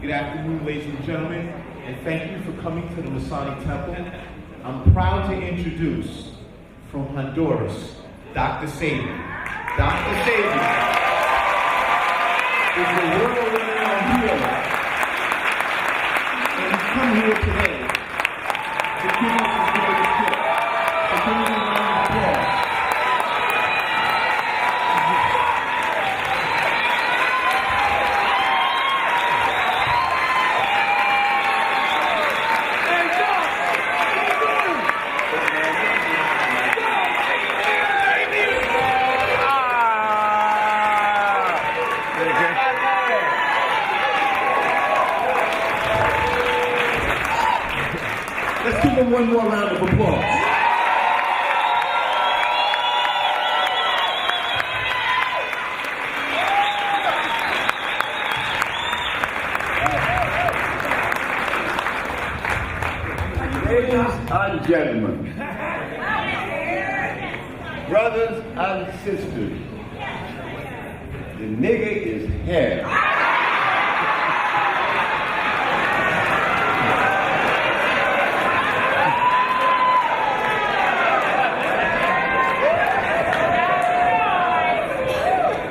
Good afternoon, ladies and gentlemen, and thank you for coming to the Masonic Temple. I'm proud to introduce, from Honduras, Dr. Sebi. Dr. Sebi is a world-renowned healer, and he's come here today to give us his greatest gift. So give him a round of applause. Let's give him one more round of applause. Ladies and gentlemen, brothers and sisters, the nigger is here.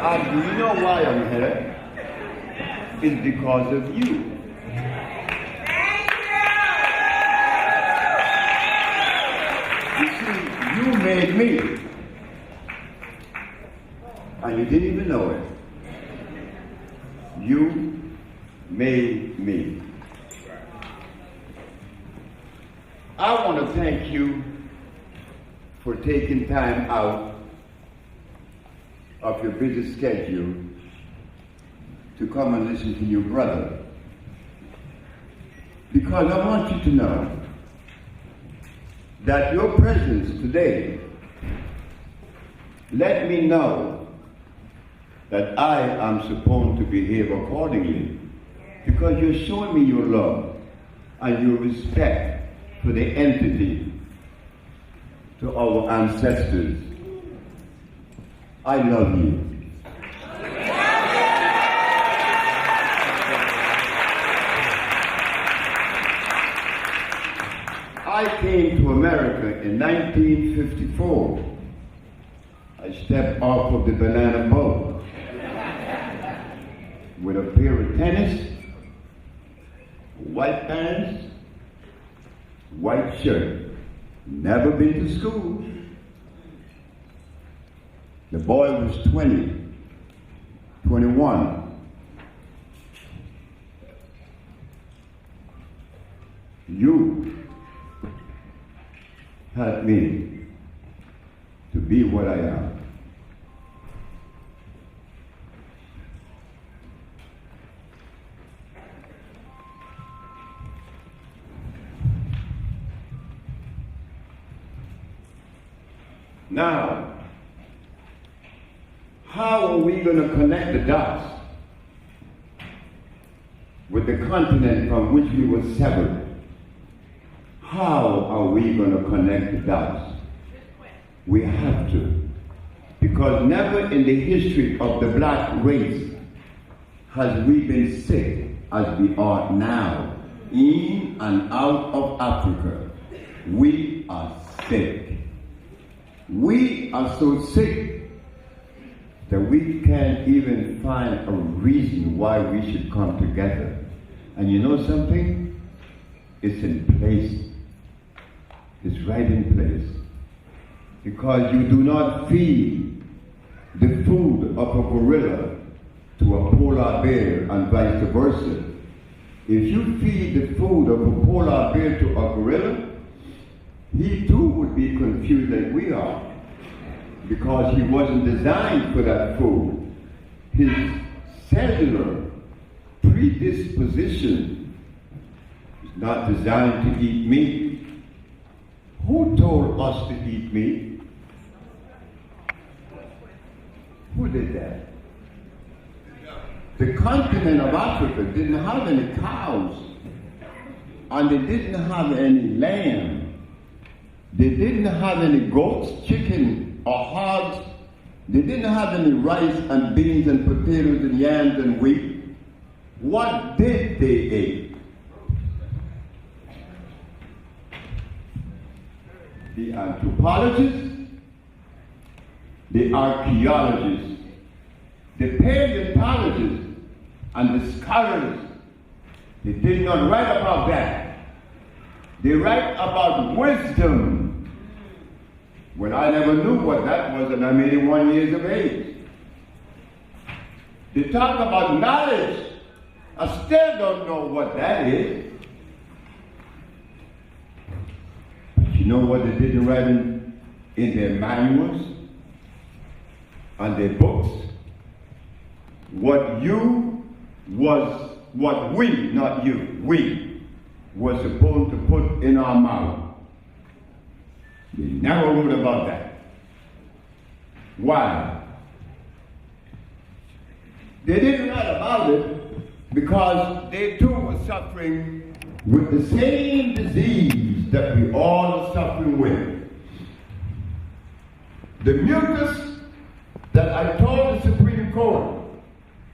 And do you know why I'm here? It's because of you. You see, you made me. And you didn't even know it. You made me. I want to thank you for taking time out of your busy schedule to come and listen to your brother. Because I want you to know that your presence today let me know that I am supposed to behave accordingly, because you're showing me your love and your respect for the entity, to our ancestors. I love you. I came to America in 1954. I stepped off of the banana boat with a pair of tennis, white pants, white shirt. Never been to school. The boy was 20, 21. You helped me to be what I am. Now, how are we going to connect the dots with the continent from which we were severed? How are we going to connect the dots? We have to. Because never in the history of the black race has we been sick as we are now, in and out of Africa. We are sick. We are so sick that we can't even find a reason why we should come together. And you know something? It's in place. It's right in place. Because you do not feed the food of a gorilla to a polar bear and vice versa. If you feed the food of a polar bear to a gorilla, he too would be confused like we are, because he wasn't designed for that food. His cellular predisposition is not designed to eat meat. Who told us to eat meat? Who did that? The continent of Africa didn't have any cows, and they didn't have any lamb. They didn't have any goats, chicken, or hogs. They didn't have any rice and beans and potatoes and yams and wheat. What did they eat? The anthropologists, the archaeologists, the paleontologists, and the scholars, they did not write about that. They write about wisdom. Well, I never knew what that was, and I'm 81 years of age. They talk about knowledge. I still don't know what that is. But you know what they didn't write in their manuals and their books? What we, not you, we were supposed to put in our mouth. They never wrote about that. Why? They didn't write about it because they too were suffering with the same disease that we all are suffering with. The mucus that I told the Supreme Court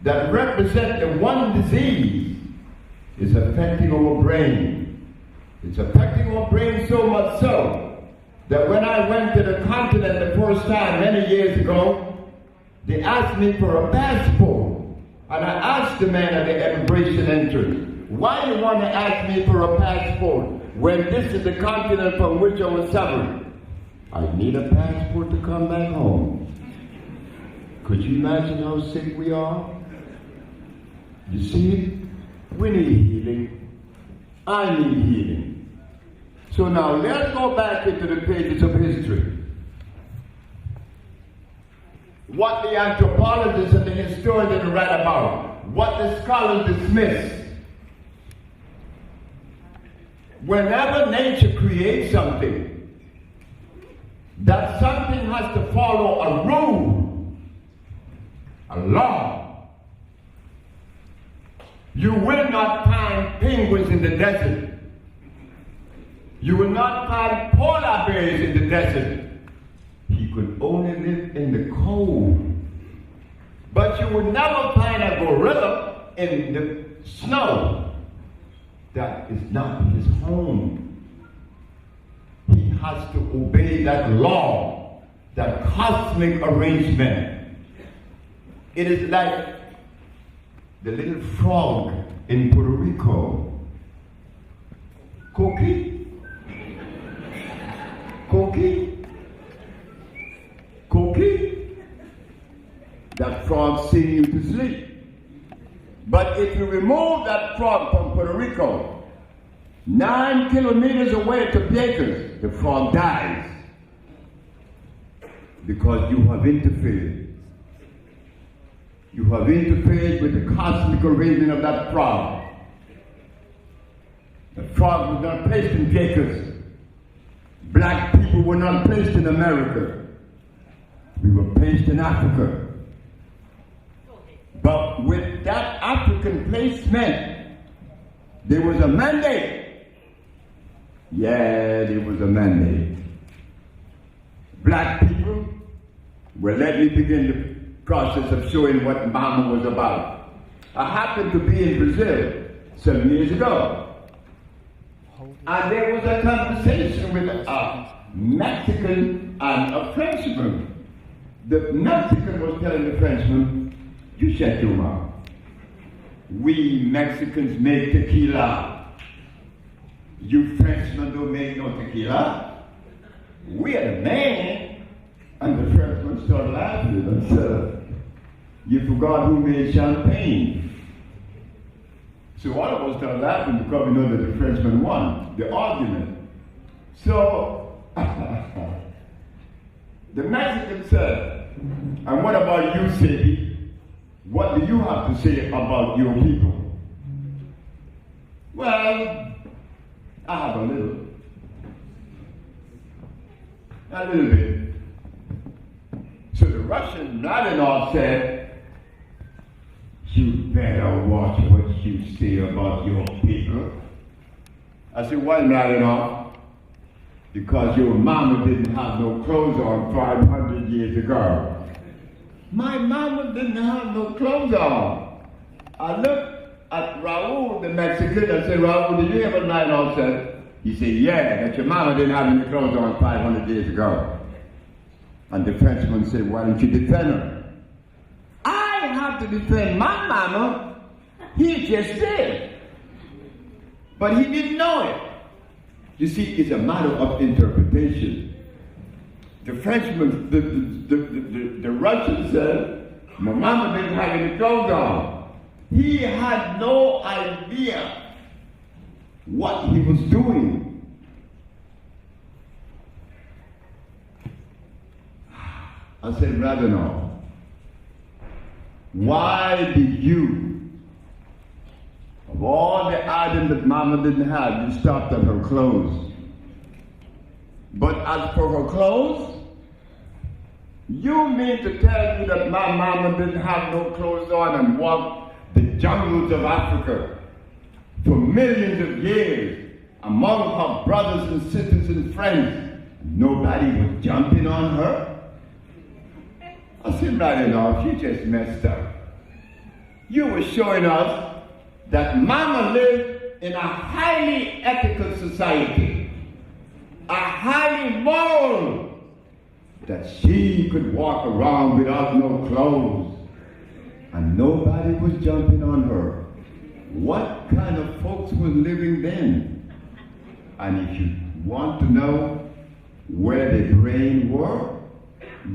that represent the one disease is affecting our brain. It's affecting our brain so much so that when I went to the continent the first time many years ago, they asked me for a passport. And I asked the man at the immigration entrance, why do you want to ask me for a passport when this is the continent from which I was severed? I need a passport to come back home. Could you imagine how sick we are? You see, we need healing. I need healing. So now let's go back into the pages of history. What the anthropologists and the historians write about, what the scholars dismiss. Whenever nature creates something, that something has to follow a rule, a law. You will not find penguins in the desert. You will not find polar bears in the desert. He could only live in the cold. But you would never find a gorilla in the snow. That is not his home. He has to obey that law, that cosmic arrangement. It is like the little frog in Puerto Rico. Cookie? Cookie? Cookie? That frog sing you to sleep. But if you remove that frog from Puerto Rico, 9 kilometers away to Pecos, the frog dies. Because you have interfered. You have interfered with the cosmic arrangement of that frog. The frog was not placed in Pecos. Black people were not placed in America. We were placed in Africa. But with that African placement, there was a mandate. Yeah, there was a mandate. Black people, well, let me begin the process of showing what Mama was about. I happened to be in Brazil 7 years ago. And there was a conversation with a Mexican and a Frenchman. The Mexican was telling the Frenchman, you shut your mouth. We Mexicans make tequila. You Frenchmen don't make no tequila. We are the man. And the Frenchman started laughing and said, you forgot who made champagne. So all of us started laughing because we know that the Frenchman won the argument. So the Mexican said, and what about you, Sebi? What do you have to say about your people? Well, I have a little bit. So the Russian Mladenov said, you better watch what you say about your people. I said, why Mladenov? Because your mama didn't have no clothes on 500 years ago. My mama didn't have no clothes on. I looked at Raul, the Mexican. I said, Raul, did you ever night all said? He said, yeah, that your mama didn't have any clothes on 500 years ago. And the Frenchman said, why don't you defend her? I have to defend my mama. He just did. But he didn't know it. You see, it's a matter of interpretation. The Frenchman, the Russian said, my mama didn't have any clothes on. He had no idea what he was doing. I said, rather no. Why did you, of all the items that mama didn't have, you stopped at her clothes? But as for her clothes, you mean to tell me that my mama didn't have no clothes on and walked the jungles of Africa for millions of years among her brothers and sisters and friends? Nobody was jumping on her? I said, right enough, you just messed up. You were showing us that mama lived in a highly ethical society, a highly moral, that she could walk around without no clothes, and nobody was jumping on her. What kind of folks was living then? And if you want to know where the brain were,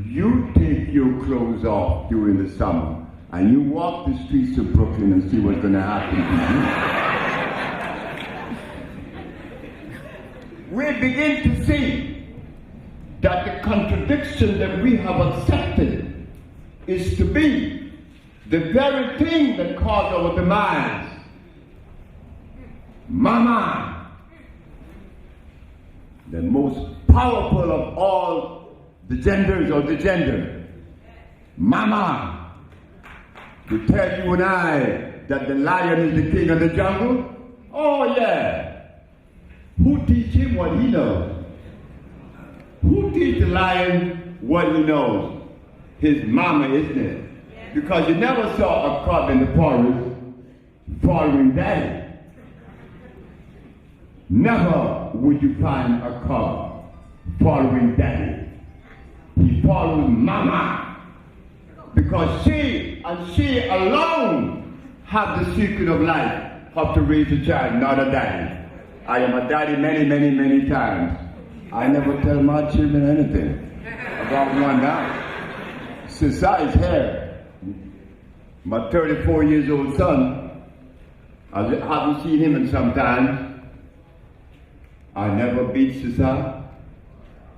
you take your clothes off during the summer and you walk the streets of Brooklyn and see what's going to happen to you. We begin to see that the contradiction that we have accepted is to be the very thing that caused our demise. Mama, the most powerful of all the genders or the gender. Mama, to tell you and I that the lion is the king of the jungle? Oh yeah. Who teach him what he knows? Who teach the lion what he knows? His mama, isn't it? Because you never saw a cub in the forest following daddy. Never would you find a cub following daddy. He follows mama, because she and she alone have the secret of life, how to raise a child, not a daddy. I am a daddy many, many, many times. I never tell my children anything about one now. Since I is here, my 34 years old son, I haven't seen him in some time. I never beat Cesar.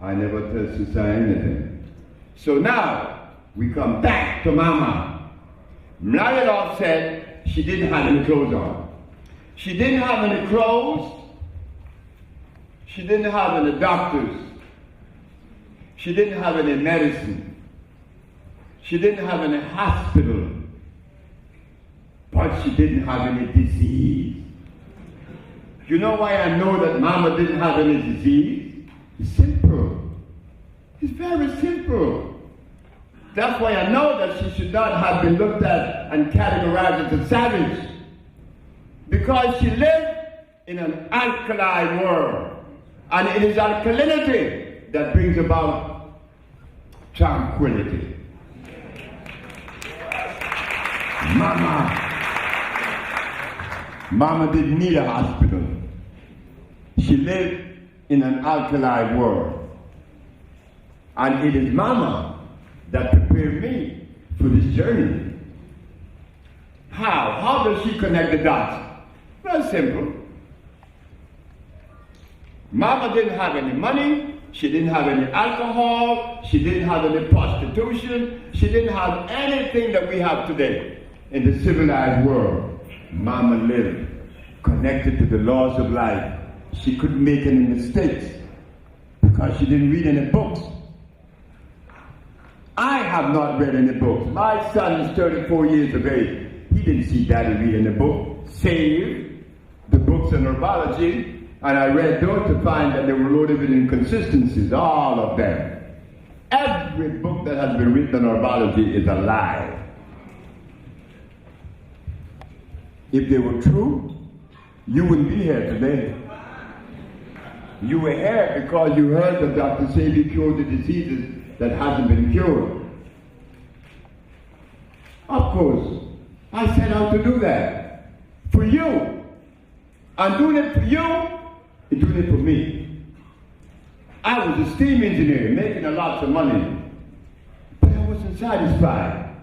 I never tell Cesar anything. So now, we come back to mama. Mladenov said she didn't have any clothes on. She didn't have any clothes. She didn't have any doctors. She didn't have any medicine. She didn't have any hospital. But she didn't have any disease. You know why I know that mama didn't have any disease? It's simple. It's very simple. That's why I know that she should not have been looked at and categorized as a savage. Because she lived in an alkaline world. And it is alkalinity that brings about tranquility. Mama didn't need a hospital. She lived in an alkaline world. And it is mama that prepared me for this journey. How? How does she connect the dots? Very simple. Mama didn't have any money. She didn't have any alcohol. She didn't have any prostitution. She didn't have anything that we have today in the civilized world. Mama lived connected to the laws of life. She couldn't make any mistakes because she didn't read any books. I have not read any books. My son is 34 years of age. He didn't see daddy reading a book, save the books on herbology, and I read those to find that they were loaded with inconsistencies, all of them. Every book that has been written on herbology is a lie. if they were true, you wouldn't be here today. You were here because you heard that Dr. Sebi cured the diseases that hasn't been cured. Of course, I set out to do that for you. I'm doing it for you, and doing it for me. I was a steam engineer making a lot of money, but I wasn't satisfied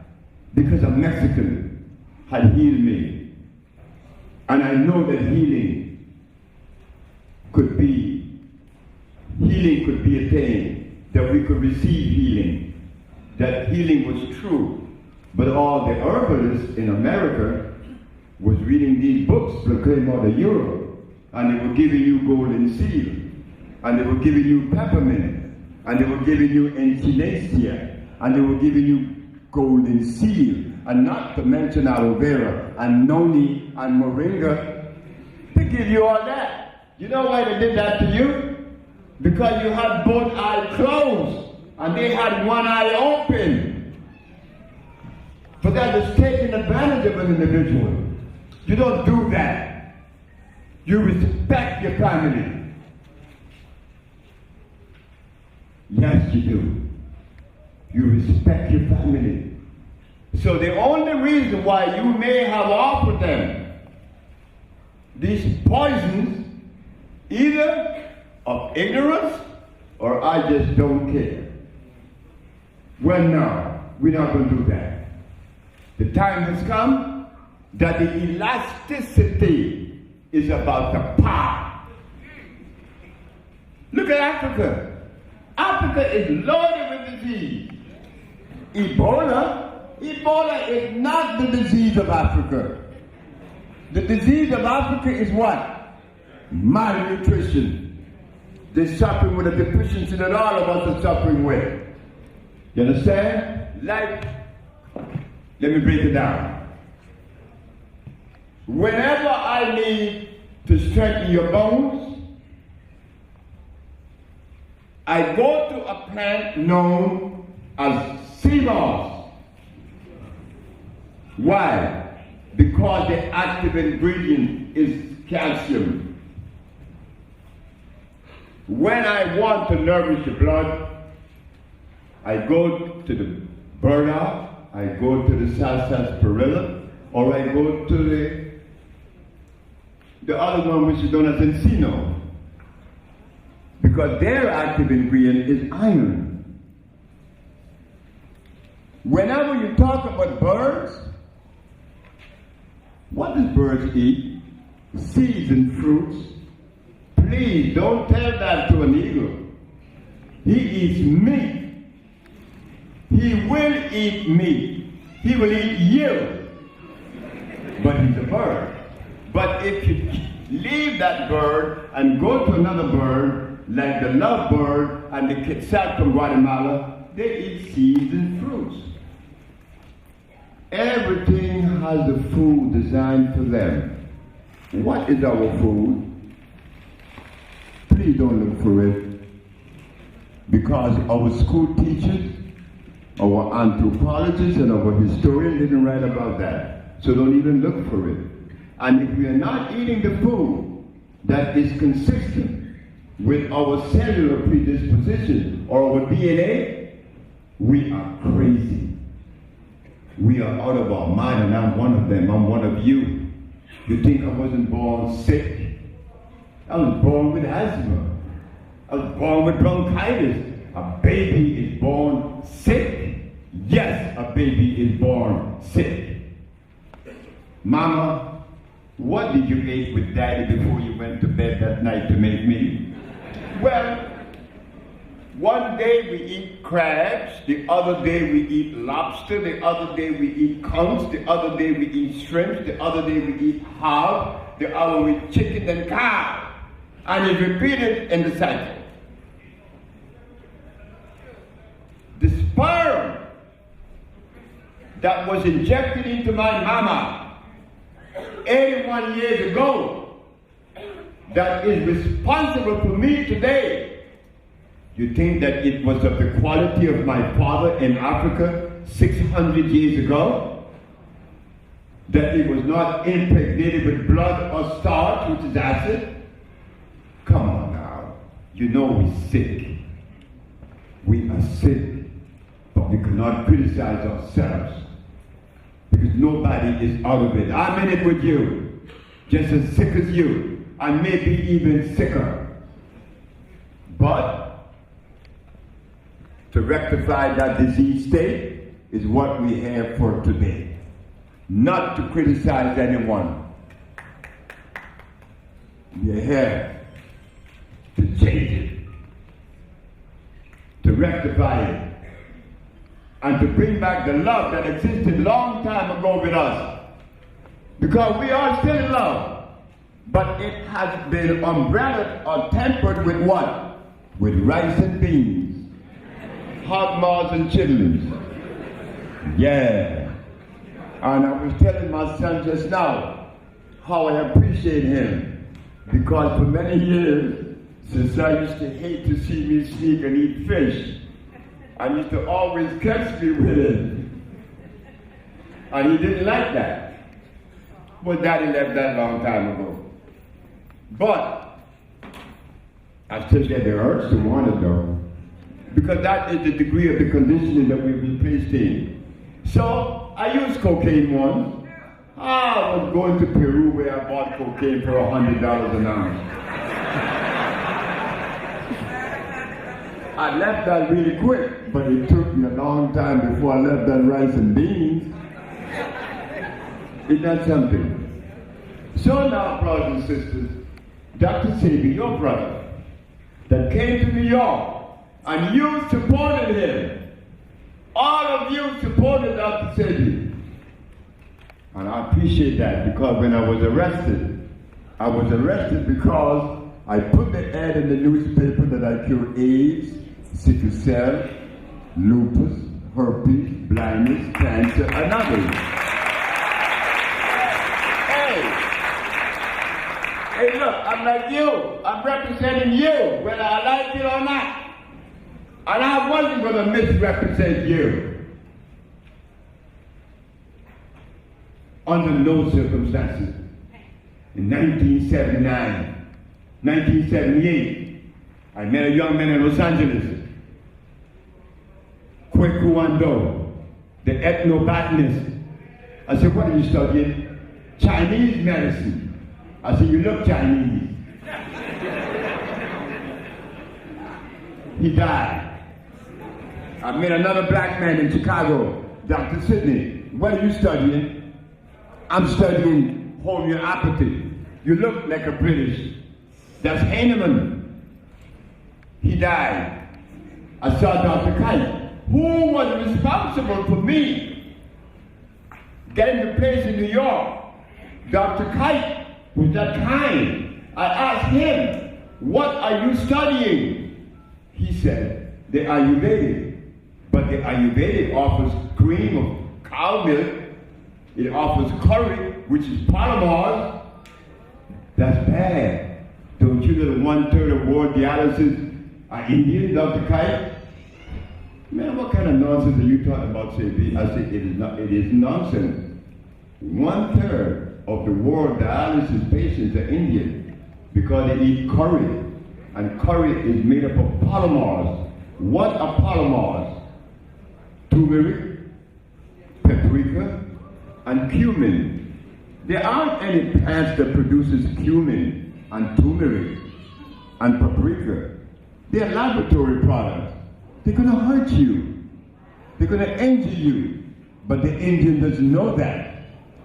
because a Mexican had healed me. And I know that healing could be attained, that we could receive healing, that healing was true. But all the herbalists in America was reading these books that came out of Europe, and they were giving you golden seal, and they were giving you peppermint, and they were giving you echinacea, and they were giving you golden seal, and not to mention aloe vera, and noni, and moringa. They give you all that. You know why they did that to you? Because you had both eyes closed, and they had one eye open. For that is taking advantage of an individual. You don't do that. You respect your family. Yes, you do. You respect your family. So the only reason why you may have offered them these poisons, either of ignorance or I just don't care. Well, no, we're not going to do that. The time has come that the elasticity is about the power. Look at Africa. Africa is loaded with disease. Ebola is not the disease of Africa. The disease of Africa is what? Malnutrition. They're suffering with a deficiency that all of us are suffering with. You understand? Like, let me break it down. Whenever I need to strengthen your bones, I go to a plant known as sea moss. Why? Because the active ingredient is calcium. When I want to nourish the blood, I go to the burdock, I go to the sarsaparilla, or I go to the other one which is known as encino. Because their active ingredient is iron. Whenever you talk about birds, what does birds eat? Seeds and fruits. Please don't tell that to an eagle. He eats meat. He will eat meat. He will eat you. But he's a bird. But if you leave that bird and go to another bird, like the lovebird and the quetzal from Guatemala, they eat seeds and fruits. Everything has a food designed for them. What is our food? Please don't look for it. Because our school teachers, our anthropologists, and our historians didn't write about that. So don't even look for it. And if we are not eating the food that is consistent with our cellular predisposition or our DNA, we are crazy. We are out of our mind, and I'm one of them. I'm one of you. You think I wasn't born sick? I was born with asthma. I was born with bronchitis. A baby is born sick. Yes, a baby is born sick. Mama, what did you eat with Daddy before you went to bed that night to make me? Well, one day we eat crabs, the other day we eat lobster, the other day we eat conch, the other day we eat shrimp, the other day we eat hog, the other we eat chicken and cow. And it's repeated in the cycle. The sperm that was injected into my mama 81 years ago, that is responsible for me today. You think that it was of the quality of my father in Africa 600 years ago? that it was not impregnated with blood or starch, which is acid? Come on now. You know we're sick. We are sick, but we cannot criticize ourselves because nobody is out of it. I'm in it with you, just as sick as you, and maybe even sicker. But to rectify that disease state is what we have for today. Not to criticize anyone. We are here to change it, to rectify it, and to bring back the love that existed long time ago with us. Because we are still in love, but it has been umbrellaed or tempered with what? With rice and beans, hog maws and chitlins. Yeah. And I was telling my son just now how I appreciate him, because for many years, since I used to hate to see me sneak and eat fish, I used to always catch me with it. And he didn't like that. Well, Daddy left that long time ago. But I still get the urge to want it though, because that is the degree of the conditioning that we've been placed in. So I used cocaine once. I was going to Peru where I bought cocaine for $100 an ounce. I left that really quick, but it took me a long time before I left that rice and beans. Isn't that something? So now, brothers and sisters, Dr. Sebi, your brother, that came to New York, and you supported him. All of you supported Dr. Sebi. And I appreciate that, because when I was arrested because I put the ad in the newspaper that I cure AIDS, sickle cell, lupus, herpes, blindness, cancer, and others. Hey, look, I'm like you. I'm representing you, whether I like it or not. And I wasn't going to misrepresent you. Under no circumstances. In 1979, 1978, I met a young man in Los Angeles, Kweku Wando, the ethnobotanist. I said, what are you studying? Chinese medicine. I said, you look Chinese. He died. I met another black man in Chicago, Dr. Sidney. What are you studying? I'm studying homeopathy. You look like a British. That's Heinemann. He died. I saw Dr. Kite, who was responsible for me getting the place in New York. Dr. Kite was that kind. I asked him, what are you studying? He said, the Ayurvedic. But the Ayurvedic offers cream of cow milk. It offers curry, which is polymers. That's bad. Don't you know that 1/3 of world dialysis are Indian, Dr. Kite? Man, what kind of nonsense are you talking about, Sebi? I said, it is nonsense. 1/3 of the world dialysis patients are Indian because they eat curry. And curry is made up of polymers. What are polymers? Turmeric, paprika, and cumin. There aren't any plants that produces cumin and turmeric and paprika. They're laboratory products. They're going to hurt you. They're going to injure you. But the Indian doesn't know that.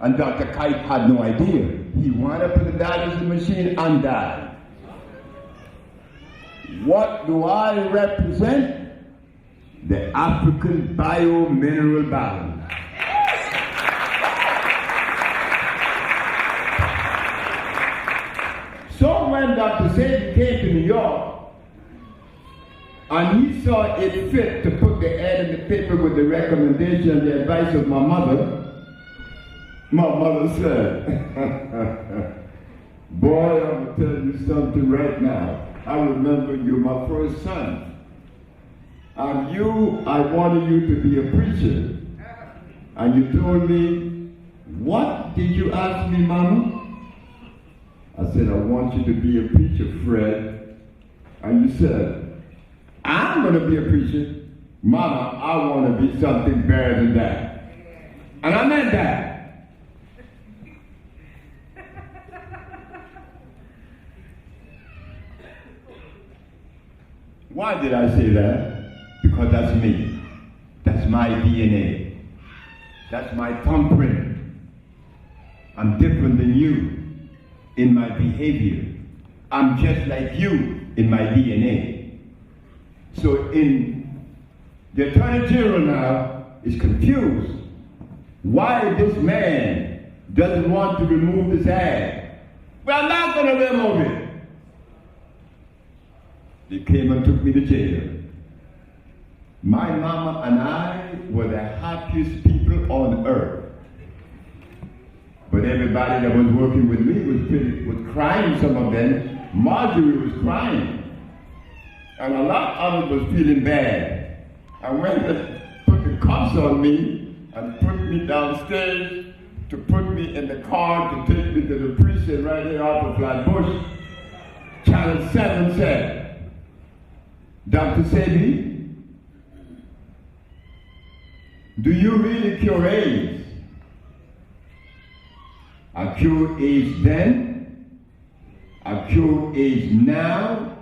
And Dr. Kite had no idea. He wound up in the dialysis machine and died. What do I represent? The African bio-mineral balance. So when Dr. Sebi came to New York, and he saw it fit to put the ad in the paper with the recommendation and the advice of my mother said, boy, I'm going to tell you something right now. I remember you're my first son. And I wanted you to be a preacher. And you told me, what did you ask me, Mama? I said, I want you to be a preacher, Fred. And you said, I'm going to be a preacher. Mama, I want to be something better than that. And I meant that. Why did I say that? Because that's me. That's my DNA. That's my thumbprint. I'm different than you in my behavior. I'm just like you in my DNA. So the Attorney General now is confused why this man doesn't want to remove this ad. Well, I'm not going to remove it. They came and took me to jail. My mama and I were the happiest people on earth. But everybody that was working with me was crying, some of them. Marjorie was crying. And a lot of us was feeling bad. And when they put the cuffs on me and put me downstairs to put me in the car to take me to the precinct right here off of Flatbush, Channel 7 said, Dr. Sebi, do you really cure AIDS? I cure AIDS then, I cure AIDS now,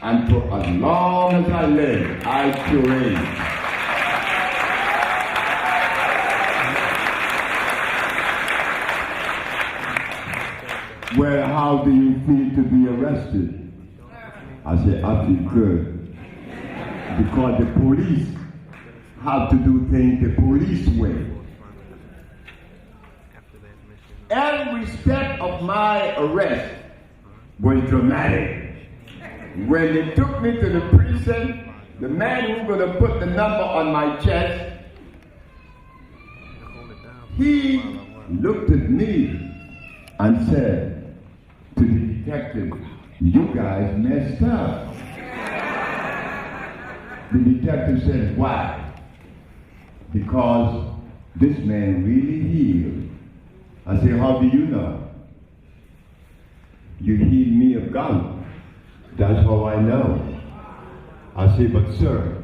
and for as long as I live, I cure AIDS. Well, how do you feel to be arrested? I said, I feel good. Because the police have to do things the police way. Every step of my arrest was dramatic. When they took me to the precinct, the man who was going to put the number on my chest, he looked at me and said to the detective, you guys messed up. The detective said, why? Because this man really healed. I said, how do you know? You healed me of gout. That's how I know. I said, but sir,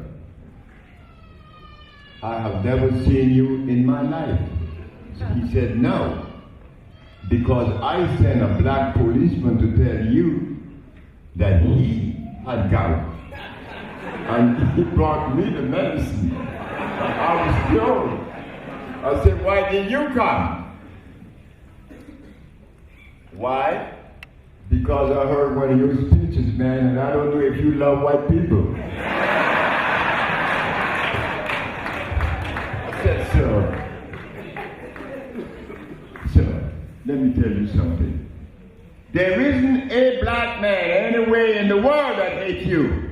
I have never seen you in my life. He said, no, because I sent a black policeman to tell you that he had gout. And he brought me the medicine. I was cured. I said, why didn't you come? Why? Because I heard one of your speeches, man, and I don't know if you love white people. I said, sir, let me tell you something. There isn't a black man anywhere in the world that hates you.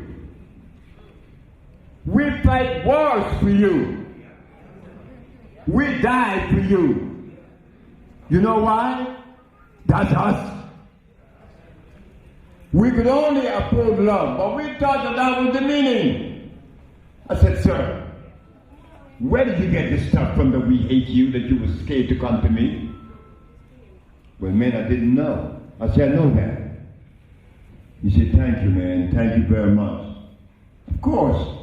We fight wars for you. We die for you. You know why? That's us. We could only uphold love, but we thought that was the meaning. I said, sir, where did you get this stuff from that we hate you, that you were scared to come to me? Well, man, I didn't know. I said, I know that. He said, thank you, man. Thank you very much. Of course.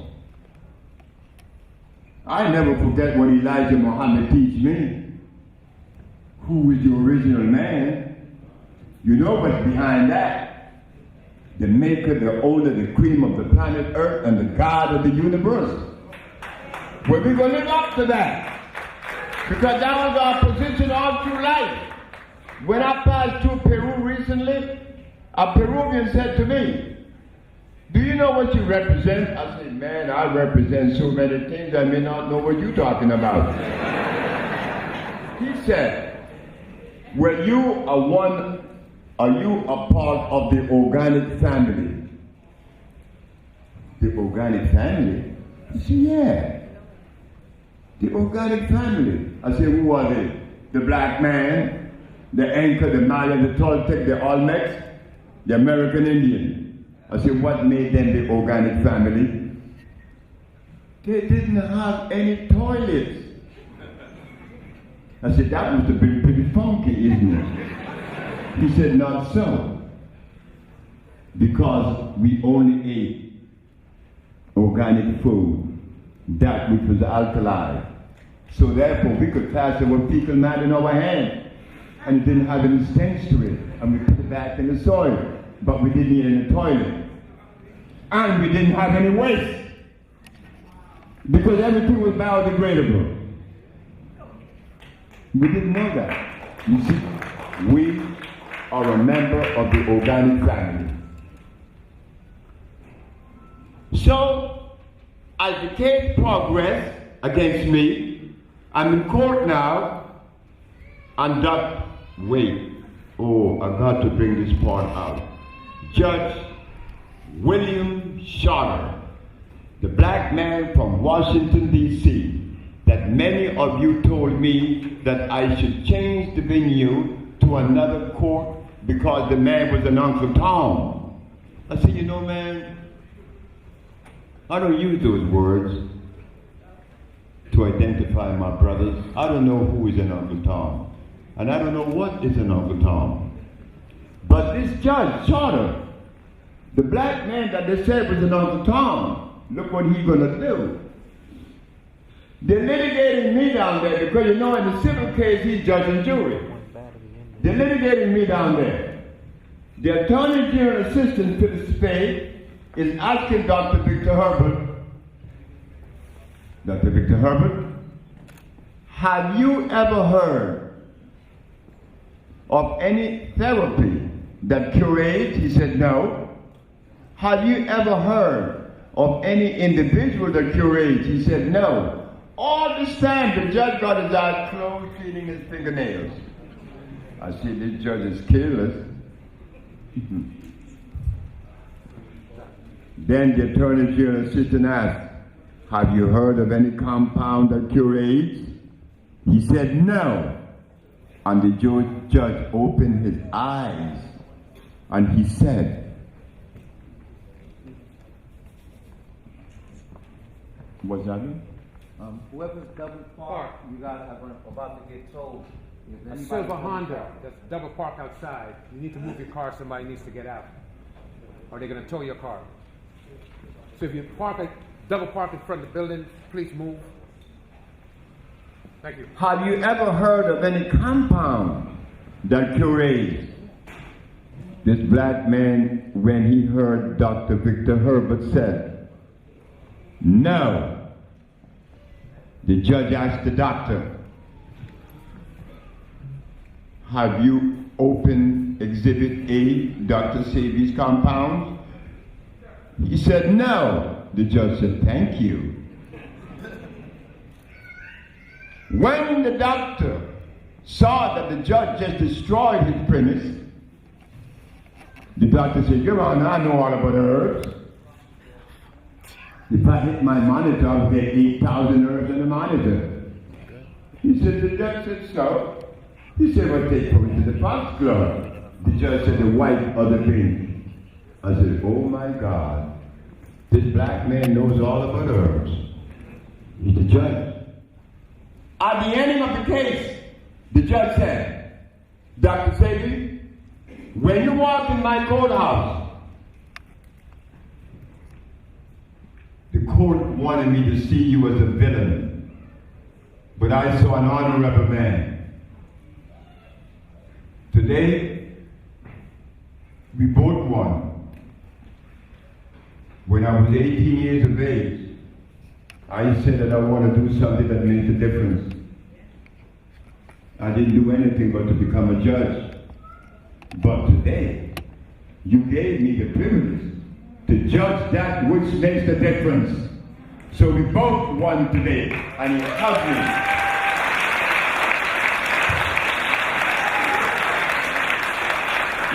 I never forget what Elijah Muhammad teach me. Who is the original man? You know what's behind that? The maker, the owner, the cream of the planet Earth, and the God of the universe. Well, we're going to live up to that. Because that was our position all through life. When I passed through Peru recently, a Peruvian said to me, do you know what you represent? I said, man, I represent so many things, I may not know what you're talking about. He said, well, are you a part of the organic family? The organic family? He said, yeah. The organic family. I said, who are they? The black man, the Anchor, the Maya, the Toltec, the Olmecs, the American Indian. I said, what made them the organic family? They didn't have any toilets. I said, that must have been pretty funky, isn't it? He said, not so. Because we only ate organic food, that which was alkali. So therefore, we could pass it with fecal matter in our hand, and it didn't have any stench to it, and we put it back in the soil, but we didn't eat it in the toilet. And we didn't have any waste, because everything was biodegradable. We didn't know that. You see, we are a member of the organic family. So, as the case progressed against me, I'm in court now, and wait, oh, I got to bring this part out. Judge William Shorter, the black man from Washington, D.C., that many of you told me that I should change the venue to another court because the man was an Uncle Tom. I said, you know, man, I don't use those words to identify my brothers. I don't know who is an Uncle Tom, and I don't know what is an Uncle Tom. But this Judge Shorter, the black man that they said was an Uncle Tom, look what he's going to do. They're litigating me down there because, you know, in the civil case, he's judge and jury. They're litigating me down there. The Attorney General Assistant to the state is asking Dr. Victor Herbert, Dr. Victor Herbert, have you ever heard of any therapy that curates? He said, no. Have you ever heard of any individual that curates? He said, no. All this time, the judge got his eyes closed, cleaning his fingernails. I see this judge is careless. Then the Attorney General Assistant asked, have you heard of any compound that curates? He said, no. And the judge opened his eyes, and he said, what's that mean? Whoever's double parked, you guys are about to get told. A silver Honda that's double parked outside. You need to move your car, somebody needs to get out. Or they're going to tow your car. So if you double park in front of the building, please move. Thank you. Have you ever heard of any compound that curates? This black man, when he heard Dr. Victor Herbert said, no. The judge asked the doctor, have you opened Exhibit A, Dr. Sebi's compound? He said, no. The judge said, thank you. When the doctor saw that the judge just destroyed his premise, the doctor said, Your Honor, I know all about herbs. If I hit my monitor, I'll get 8,000 herbs in the monitor. He said, the judge said so. He said, well, take me to the Fox Club. The judge said, the white or the pink. I said, oh my God, this black man knows all about herbs. He's the judge. At the ending of the case, the judge said, Dr. Sebi, when you walk in my courthouse, the court wanted me to see you as a villain, but I saw an honorable man. Today, we both won. When I was 18 years of age, I said that I want to do something that makes a difference. I didn't do anything but to become a judge. But today, you gave me the privilege to judge that which makes the difference. So we both won today, and he hugged me.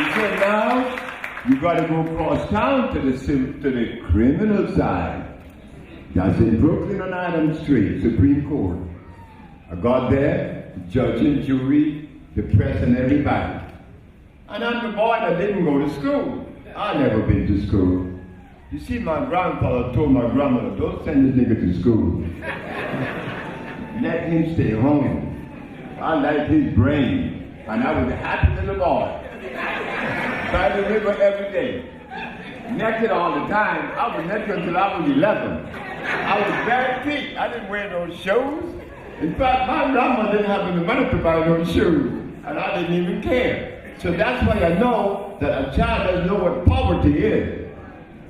He said, now, you got to go cross town to the criminal side. That's in Brooklyn on Adams Street, Supreme Court. I got there, judge and jury, the press and everybody. And I'm the boy that didn't go to school. I never been to school. You see, my grandfather told my grandmother, don't send this nigga to school. Let him stay home. I liked his brain, and I was the happiest little boy. By the river every day. Naked all the time. I was naked until I was 11. I was very fit. I didn't wear no shoes. In fact, my grandma didn't have any money to buy no shoes, and I didn't even care. So that's why I know that a child doesn't know what poverty is.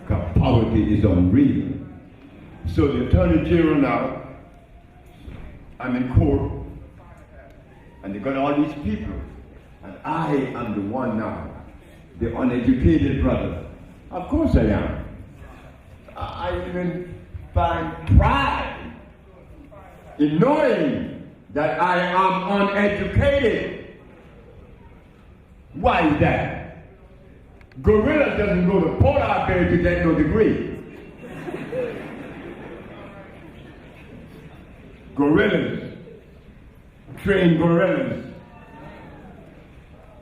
Because poverty is unreal. So the Attorney General now, I'm in court, and they got all these people, and I am the one now, the uneducated brother. Of course I am. I even find pride in knowing that I am uneducated. Why is that? Gorillas doesn't go to polar bear to get no degree. Gorillas, trained gorillas.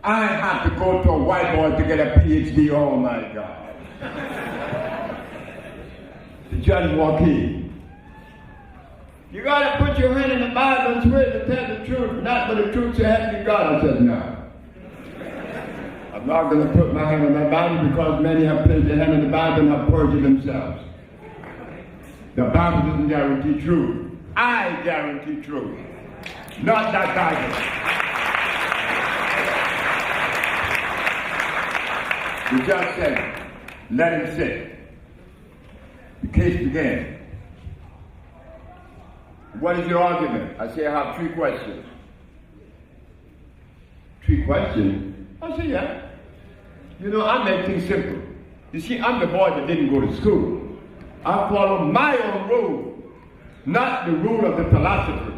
I have to go to a white boy to get a PhD, oh my God. The judge walked in. You gotta put your hand in the Bible and swear to tell the truth, not but the truth shall help you God. I said, no. I'm not gonna put my hand in the Bible because many have placed their hand in the Bible and have perjured themselves. The Bible doesn't guarantee truth. I guarantee truth, not that Bible. The judge said, let him sit. The case began. What is your argument? I say, I have 3 questions. 3 questions? I say, yeah. You know, I make things simple. You see, I'm the boy that didn't go to school. I follow my own rule, not the rule of the philosophers.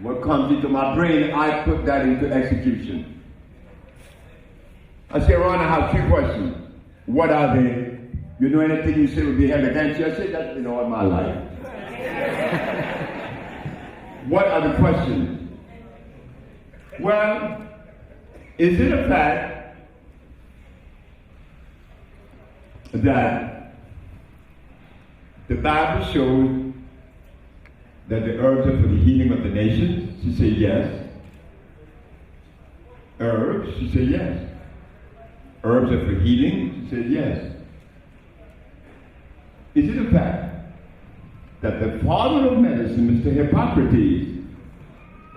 What comes into my brain, I put that into execution. I say, Ron, I have 3 questions. What are they? You know anything you say will be held against you? I say, that's been all my life. What are the questions? Well, is it a fact that the Bible shows that the herbs are for the healing of the nations? She said, yes. Herbs? She said, yes. Herbs are for healing? She said, yes. Is it a fact that the father of medicine, Mr. Hippocrates,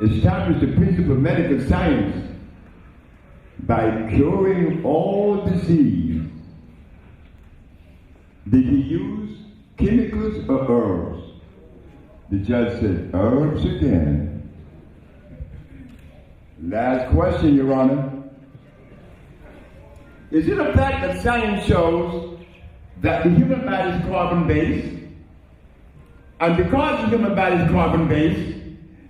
established the principle of medical science by curing all disease? Did he use chemicals or herbs? The judge said, herbs again. Last question, Your Honor. Is it a fact that science shows that the human body is carbon-based? And because the human body is carbon-based,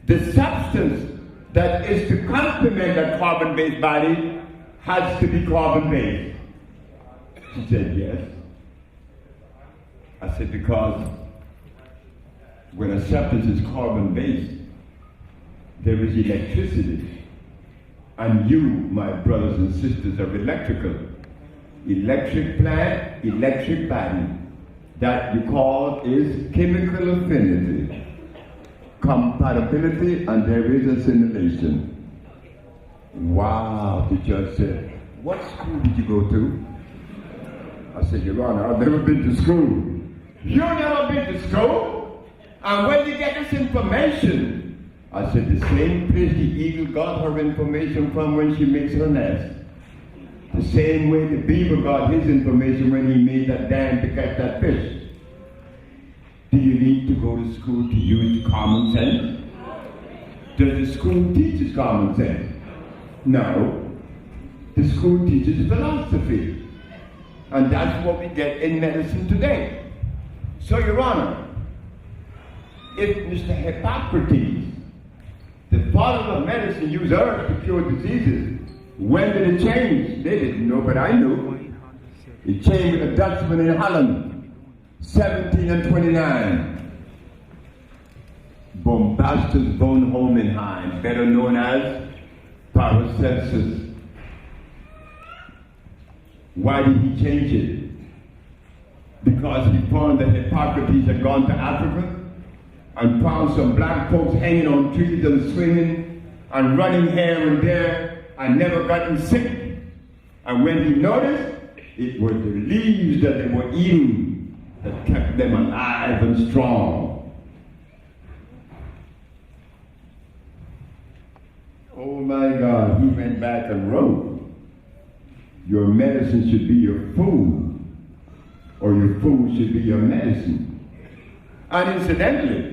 the substance that is to complement that carbon-based body has to be carbon-based. She said, yes. I said, because when a substance is carbon-based, there is electricity. And you, my brothers and sisters, are electrical. Electric plant, electric body. That you call is chemical affinity, compatibility, and there is assimilation. Wow, the judge said, what school did you go to? I said, Your Honor, I've never been to school. You've never been to school? And where did you get this information? I said, the same place the eagle got her information from when she makes her nest. The same way the beaver got his information when he made that dam to catch that fish. Do you need to go to school to use common sense? Does the school teach us common sense? No. The school teaches philosophy. And that's what we get in medicine today. So, Your Honor, if Mr. Hippocrates, the father of medicine, used herbs to cure diseases, when did it change? They didn't know, but I knew. It changed with a Dutchman in Holland, 1729. Bombastus von Hohenheim, better known as Paracelsus. Why did he change it? Because he found that Hippocrates had gone to Africa and found some black folks hanging on trees and swinging and running here and there and never gotten sick. And when he noticed, it was the leaves that they were eating that kept them alive and strong. Oh my God, he went back and wrote, your medicine should be your food, or your food should be your medicine. And incidentally,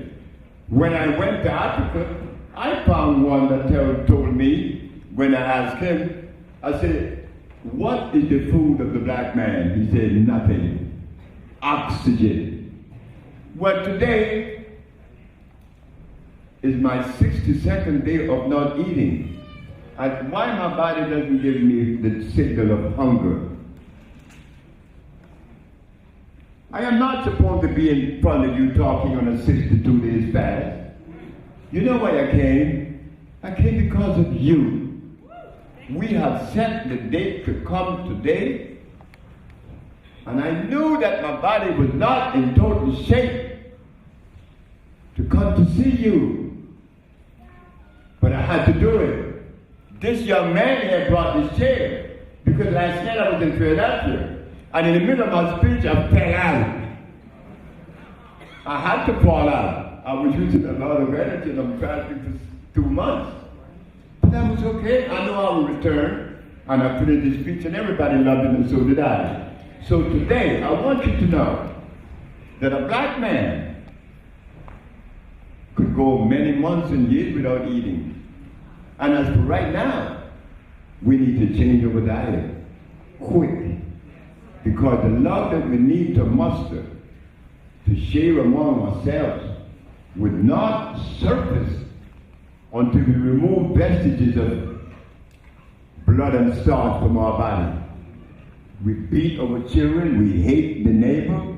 when I went to Africa, I found one that told me, when I asked him, I said, what is the food of the black man? He said, nothing. Oxygen. Well, today is my 62nd day of not eating. And why my body doesn't give me the signal of hunger? I am not supposed to be in front of you talking on a 62 days fast. You know why I came? I came because of you. We have set the date to come today, and I knew that my body was not in total shape to come to see you, but I had to do it. This young man here brought this chair because last night I was in Philadelphia, and in the middle of my speech I fell out. I had to fall out. I was using a lot of energy and I'm fasting for 2 months. But that was okay. I know I will return. And I finished the speech and everybody loved it and so did I. So today, I want you to know that a black man could go many months and years without eating. And as for right now, we need to change our diet quick. Because the love that we need to muster, to share among ourselves, would not surface until we remove vestiges of blood and starch from our body. We beat our children, we hate the neighbor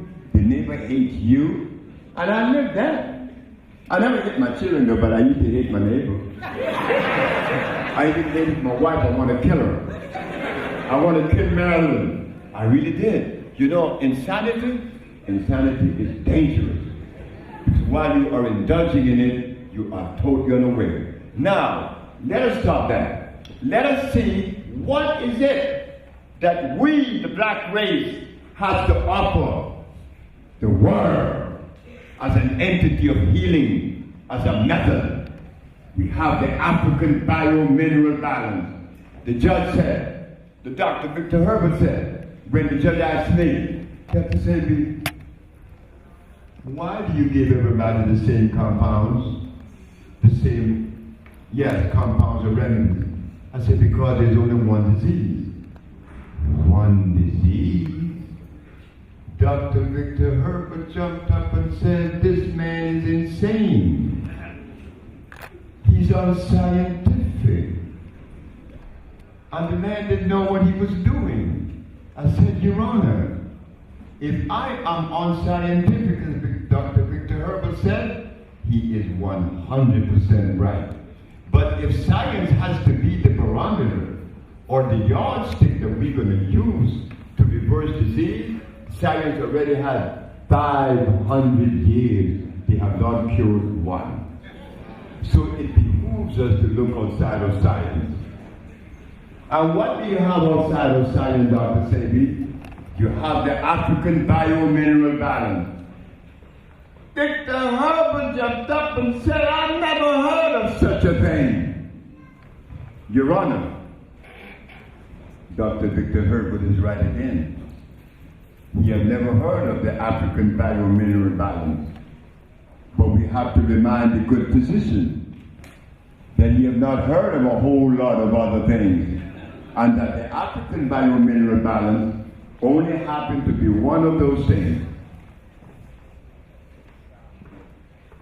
hates you, and I live that. I never hate my children though, but I used to hate my neighbor. I even hated my wife, I want to kill her. I want to kill Marilyn. I really did. You know, insanity is dangerous. Because while you are indulging in it, you are totally unaware. Now, let us stop that. Let us see what is it that we, the black race, have to offer the world as an entity of healing, as a method. We have the African bio-mineral balance. The judge said, the Dr. Victor Herbert said, when the judge asked me, Dr. Sebi, why do you give everybody the same compounds? Compounds or remedies. I said, because there's only one disease. One disease? Dr. Victor Herbert jumped up and said, this man is insane. He's unscientific. And the man didn't know what he was doing. I said, Your Honor, if I am unscientific, as Dr. Victor Herbert said, he is 100% right. But if science has to be the barometer or the yardstick that we're going to use to reverse disease, science already had 500 years. They have not cured one. So it behooves us to look outside of science. And what do you have outside of science, Dr. Sebi? You have the African bio-mineral balance. Victor Herbert jumped up and said, I never heard of such a thing. Your Honor, Dr. Victor Herbert is right again. He had never heard of the African bio-mineral balance. But we have to remind the good physician that he has not heard of a whole lot of other things. And that the African bio-mineral balance only happened to be one of those things.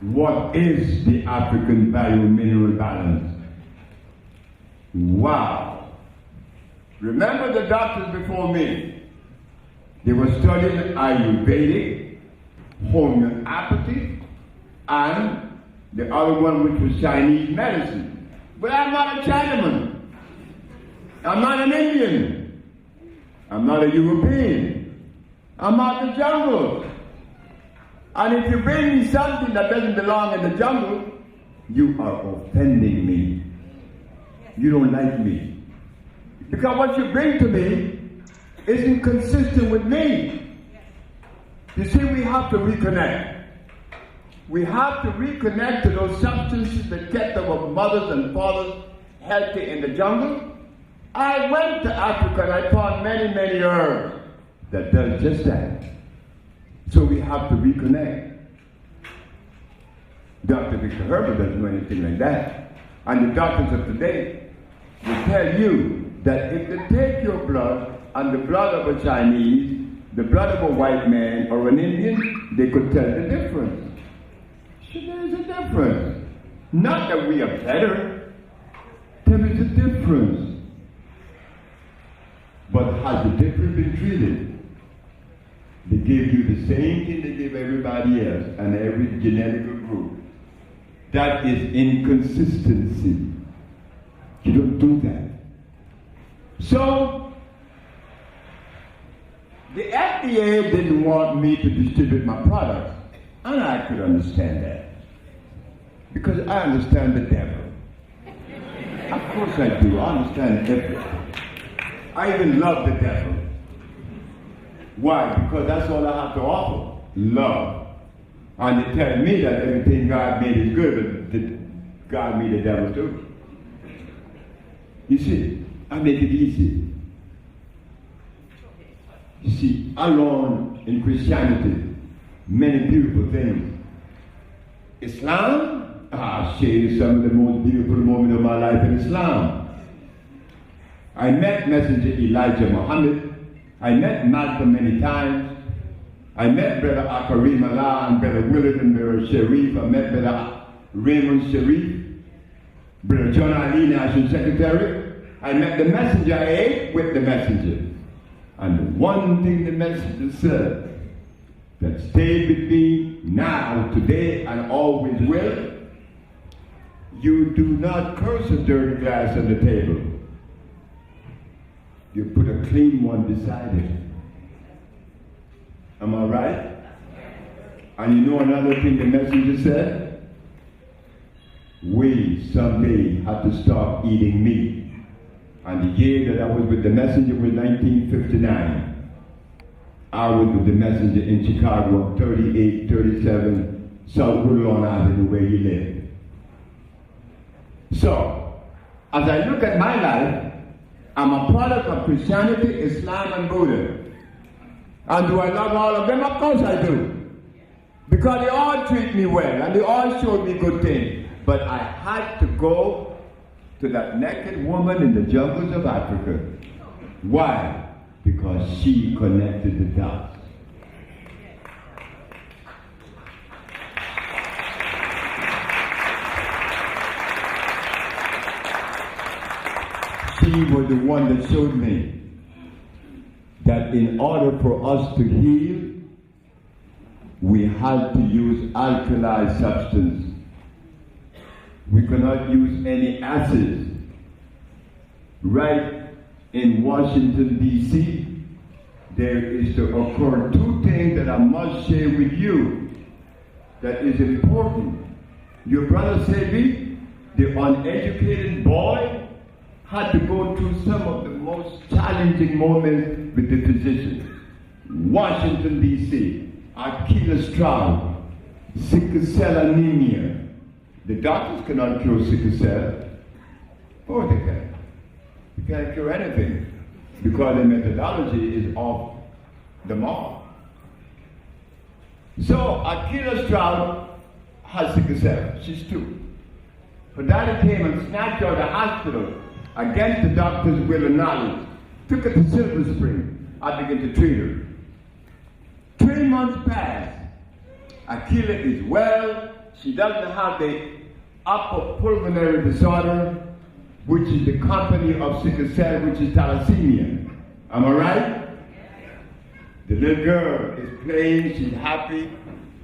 What is the African bio-mineral balance? Wow. Remember the doctors before me. They were studying Ayurvedic, homeopathy, and the other one which was Chinese medicine. But I'm not a Chinaman. I'm not an Indian. I'm not a European. I'm not the jungle. And if you bring me something that doesn't belong in the jungle, you are offending me. You don't like me. Because what you bring to me isn't consistent with me. You see, we have to reconnect. We have to reconnect to those substances that kept our mothers and fathers healthy in the jungle. I went to Africa and I found many, many herbs that does just that. So we have to reconnect. Dr. Victor Herbert doesn't know anything like that. And the doctors of today will tell you that if they take your blood and the blood of a Chinese, the blood of a white man or an Indian, they could tell the difference. So there's a difference. Not that we are better. There is a difference. But has the difference been treated? They give you the same thing they give everybody else and every genetic group. That is inconsistency. You don't do that. So, the FDA didn't want me to distribute my products. And I could understand that. Because I understand the devil. Of course I do. I understand everything. I even love the devil. Why? Because that's all I have to offer. Love. And they tell me that everything God made is good, but God made the devil too. You see, I make it easy. You see, I learned in Christianity many beautiful things. Islam, I'll show you some of the most beautiful moments of my life in Islam. I met Messenger Elijah Muhammad. I met Malcolm many times. I met Brother Akarim Allah and Brother Willard and Brother Sharif. I met Brother Raymond Sharif, Brother John Ali, National Secretary. I met the messenger. I ate with the messenger. And the one thing the messenger said that stayed with me now, today, and always will, you do not curse a dirty glass on the table. You put a clean one beside it. Am I right? And you know another thing the messenger said? We someday have to start eating meat. And the year that I was with the messenger was 1959. I was with the messenger in Chicago, 3837 South Woodlawn Avenue, where he lived. So, as I look at my life, I'm a product of Christianity, Islam, and Buddha. And do I love all of them? Of course I do. Because they all treat me well, and they all showed me good things. But I had to go to that naked woman in the jungles of Africa. Why? Because she connected the dots. She was the one that showed me that in order for us to heal, we had to use alkali substance. We cannot use any acids. Right in Washington, D.C., there is to occur two things that I must share with you that is important. Your brother Sebi, the uneducated boy, had to go through some of the most challenging moments with the physicians. Washington, D.C., Achilles trial, sickle cell anemia. The doctors cannot cure sickle cell. Or they can. You can't cure anything because the methodology is off the mark. So Achilles trial has sickle cell. She's 2. Her daddy came and snatched her out of the hospital against the doctor's will and knowledge, took her to Silver Spring. I began to treat her. 3 months passed. Achilles is well. She doesn't have the upper pulmonary disorder, which is the company of sickle cell, which is thalassemia. Am I right? The little girl is playing. She's happy.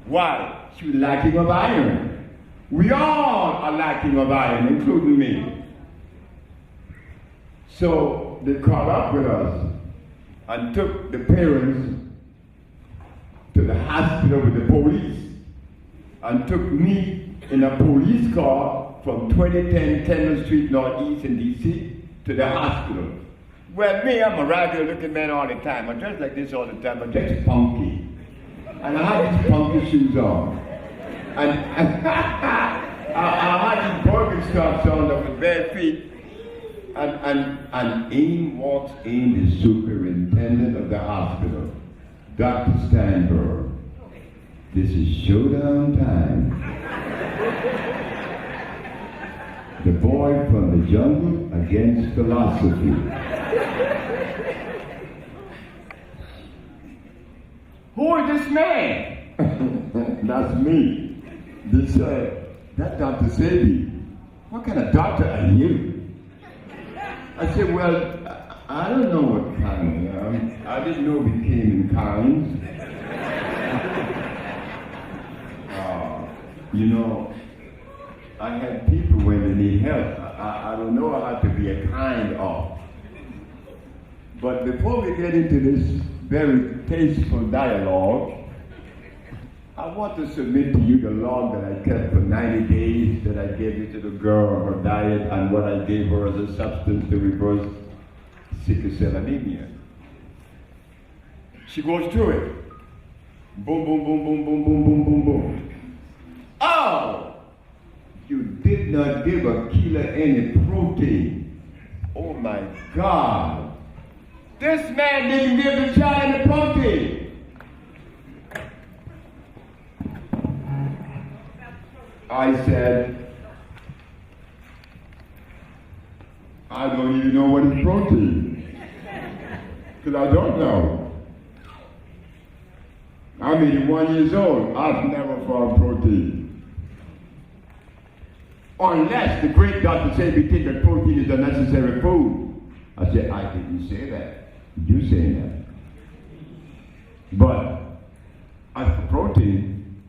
Why? She's lacking of iron. We all are lacking of iron, including me. So they caught up with us and took the parents to to the hospital with the police and took me in a police car from 2010 Kendall Street Northeast in D.C. to the hospital. Well, me, I'm a regular looking man all the time. I dress like this all the time. I'm just funky. And I had these funky shoes on. And I had these Birkenstocks on that with bare feet. And in walks in the superintendent of the hospital, Dr. Steinberg. This is showdown time. The boy from the jungle against philosophy. Who is this man? That's me. They said, that Dr. Sebi. What kind of doctor are you? I said, well, I don't know what kind. I didn't know we came in kinds. You know, I had people when they need help. I don't know how to be a kind of. But before we get into this very tasteful dialogue, I want to submit to you the log that I kept for 90 days that I gave it to the girl, her diet, and what I gave her as a substance to reverse sickle cell anemia. She goes through it. Boom, boom, boom, boom, boom, boom, boom, boom, boom. Oh! You did not give a killer any protein. Oh my God. This man didn't give the child any protein. I said, I don't even know what is protein. Because I don't know. I'm 81 years old. I've never found protein. Unless the great Dr. Sebi think that protein is a necessary food. I said, I didn't say that. You say that. But as for protein,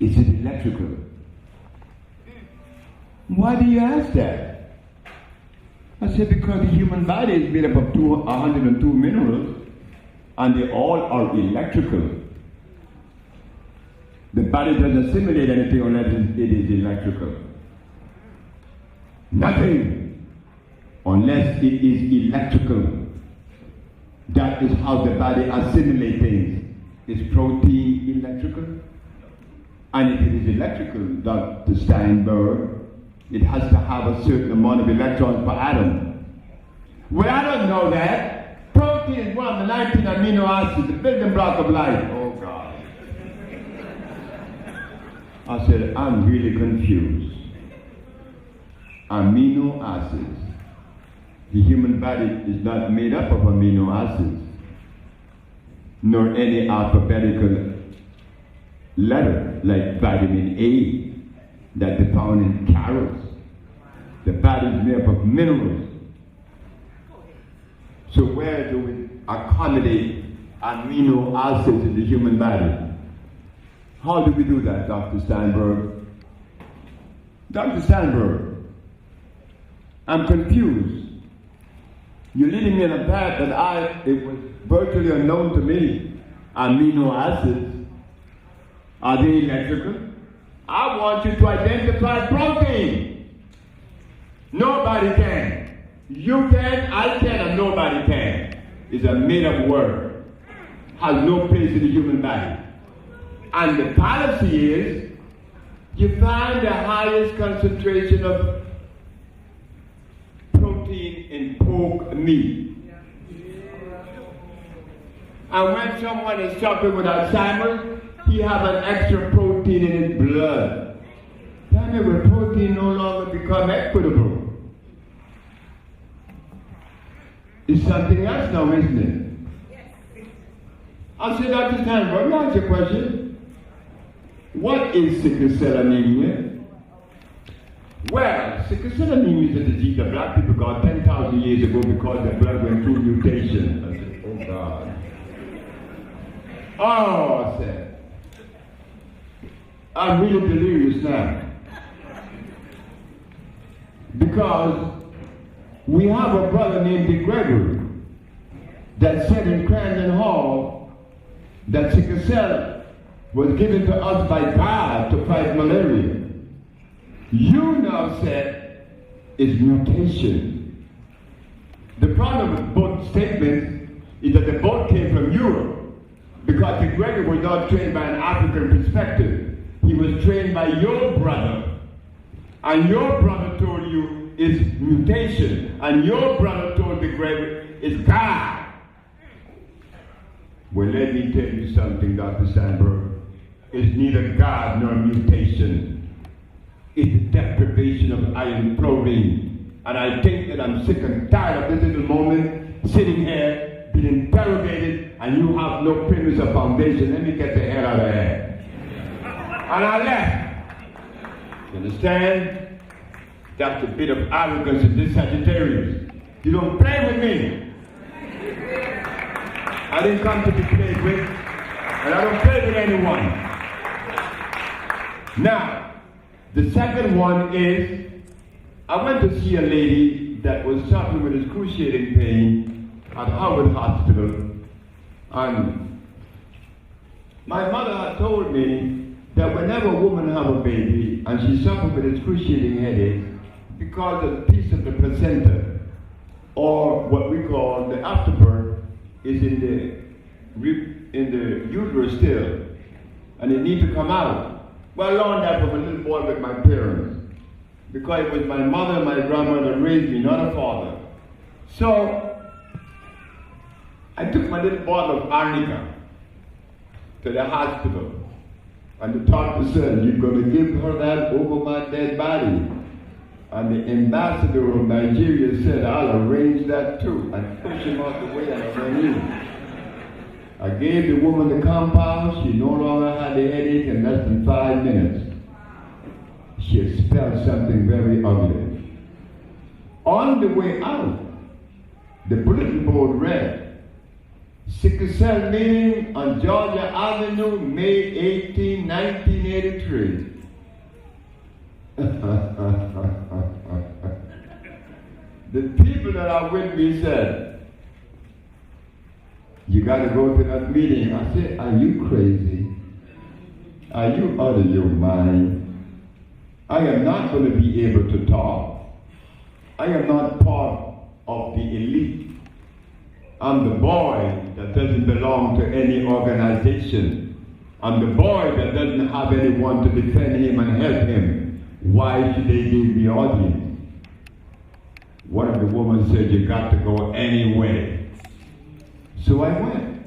is it electrical? Why do you ask that? I said, because the human body is made up of 102 minerals, and they all are electrical. The body doesn't assimilate anything unless it is electrical. Nothing unless it is electrical. That is how the body assimilates things. Is protein electrical? And if it is electrical, Dr. Steinberg, it has to have a certain amount of electrons per atom. Well, I don't know that. Protein is one of the 19 amino acids, the building block of life. Oh, God. I said, I'm really confused. Amino acids. The human body is not made up of amino acids, nor any alphabetical letter like vitamin A that they found in carrots. The body is made up of minerals. So where do we accommodate amino acids in the human body? How do we do that, Dr. Steinberg? Dr. Steinberg, I'm confused. You're leading me in a path that it was virtually unknown to me. Amino acids, are they electrical? I want you to identify protein. Nobody can. You can, I can, and nobody can. It's a made-up word. Has no place in the human body. And the policy is, you find the highest concentration of protein in pork meat. And when someone is suffering with Alzheimer's, he has an extra protein in his blood. That means when protein no longer become equitable. It's something else now, isn't it? Yes. I said, Dr. Steinberg, let me ask you a question. What is sickle cell anemia? Well, sickle cell anemia is a disease that black people got 10,000 years ago because their blood went through mutation. I said, oh God. Oh, I said, I'm really delirious now. Because we have a brother named Dick Gregory. that said in Crandon Hall that sickle cell was given to us by God to fight malaria. You now said it's mutation. The problem with both statements is that they both came from Europe, because the Gregory was not trained by an African perspective. He was trained by your brother, and your brother told you it's mutation, and your brother told the Gregory it's God. Well, let me tell you something, Dr. Sandberg. It's neither God nor mutation. It's the deprivation of iron chlorine. And I think that I'm sick and tired of this little moment, sitting here, being interrogated, and you have no premise or foundation. Let me get the hell out of here. And I left. You understand? That's a bit of arrogance in this Sagittarius. You don't play with me. I didn't come to be played with, and I don't play with anyone. Now, the second one is, I went to see a lady that was suffering with excruciating pain at Howard Hospital, and my mother had told me that whenever a woman have a baby and she suffers with excruciating headache, because a piece of the placenta, or what we call the afterbirth, is in the uterus still, and it needs to come out. Well, I learned that from a little boy with my parents, because it was my mother and my grandmother raised me, not a father. So I took my little bottle of arnica to the hospital, and the doctor said, "You're going to give her that over my dead body." And the ambassador of Nigeria said, "I'll arrange that too," and pushed him out the way, and I went in. I gave the woman the compound. She no longer had the headache in less than 5 minutes. She expelled something very ugly. On the way out, the bulletin board read, "Sickle cell meeting on Georgia Avenue, May 18, 1983. The people that are with me said, "You got to go to that meeting." I said, "Are you crazy? Are you out of your mind? I am not going to be able to talk. I am not part of the elite. I'm the boy that doesn't belong to any organization. I'm the boy that doesn't have anyone to defend him and help him. Why should they give me audience?" One of the women said, "You got to go anyway." So I went.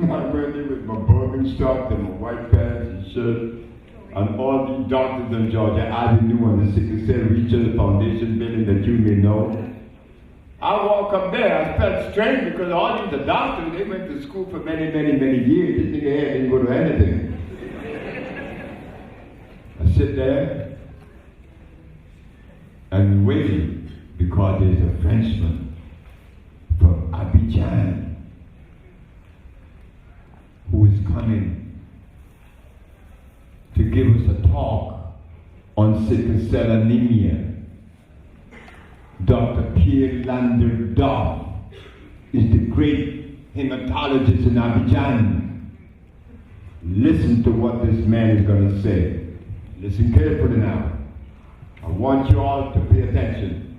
I went in with my Birkenstock and my white pants and shirt, and all the doctors in Georgia Avenue and the Sickle Cell Research Foundation building that you may know. I walk up there, I felt strange because all these doctors, they went to school for many, many, many years. This nigga here didn't go to anything. I sit there and waiting because there's a Frenchman from Abidjan who is coming to give us a talk on sickle cell anemia. Dr. Pierre Lander Dov is the great hematologist in Abidjan. Listen to what this man is going to say. Listen carefully now. I want you all to pay attention,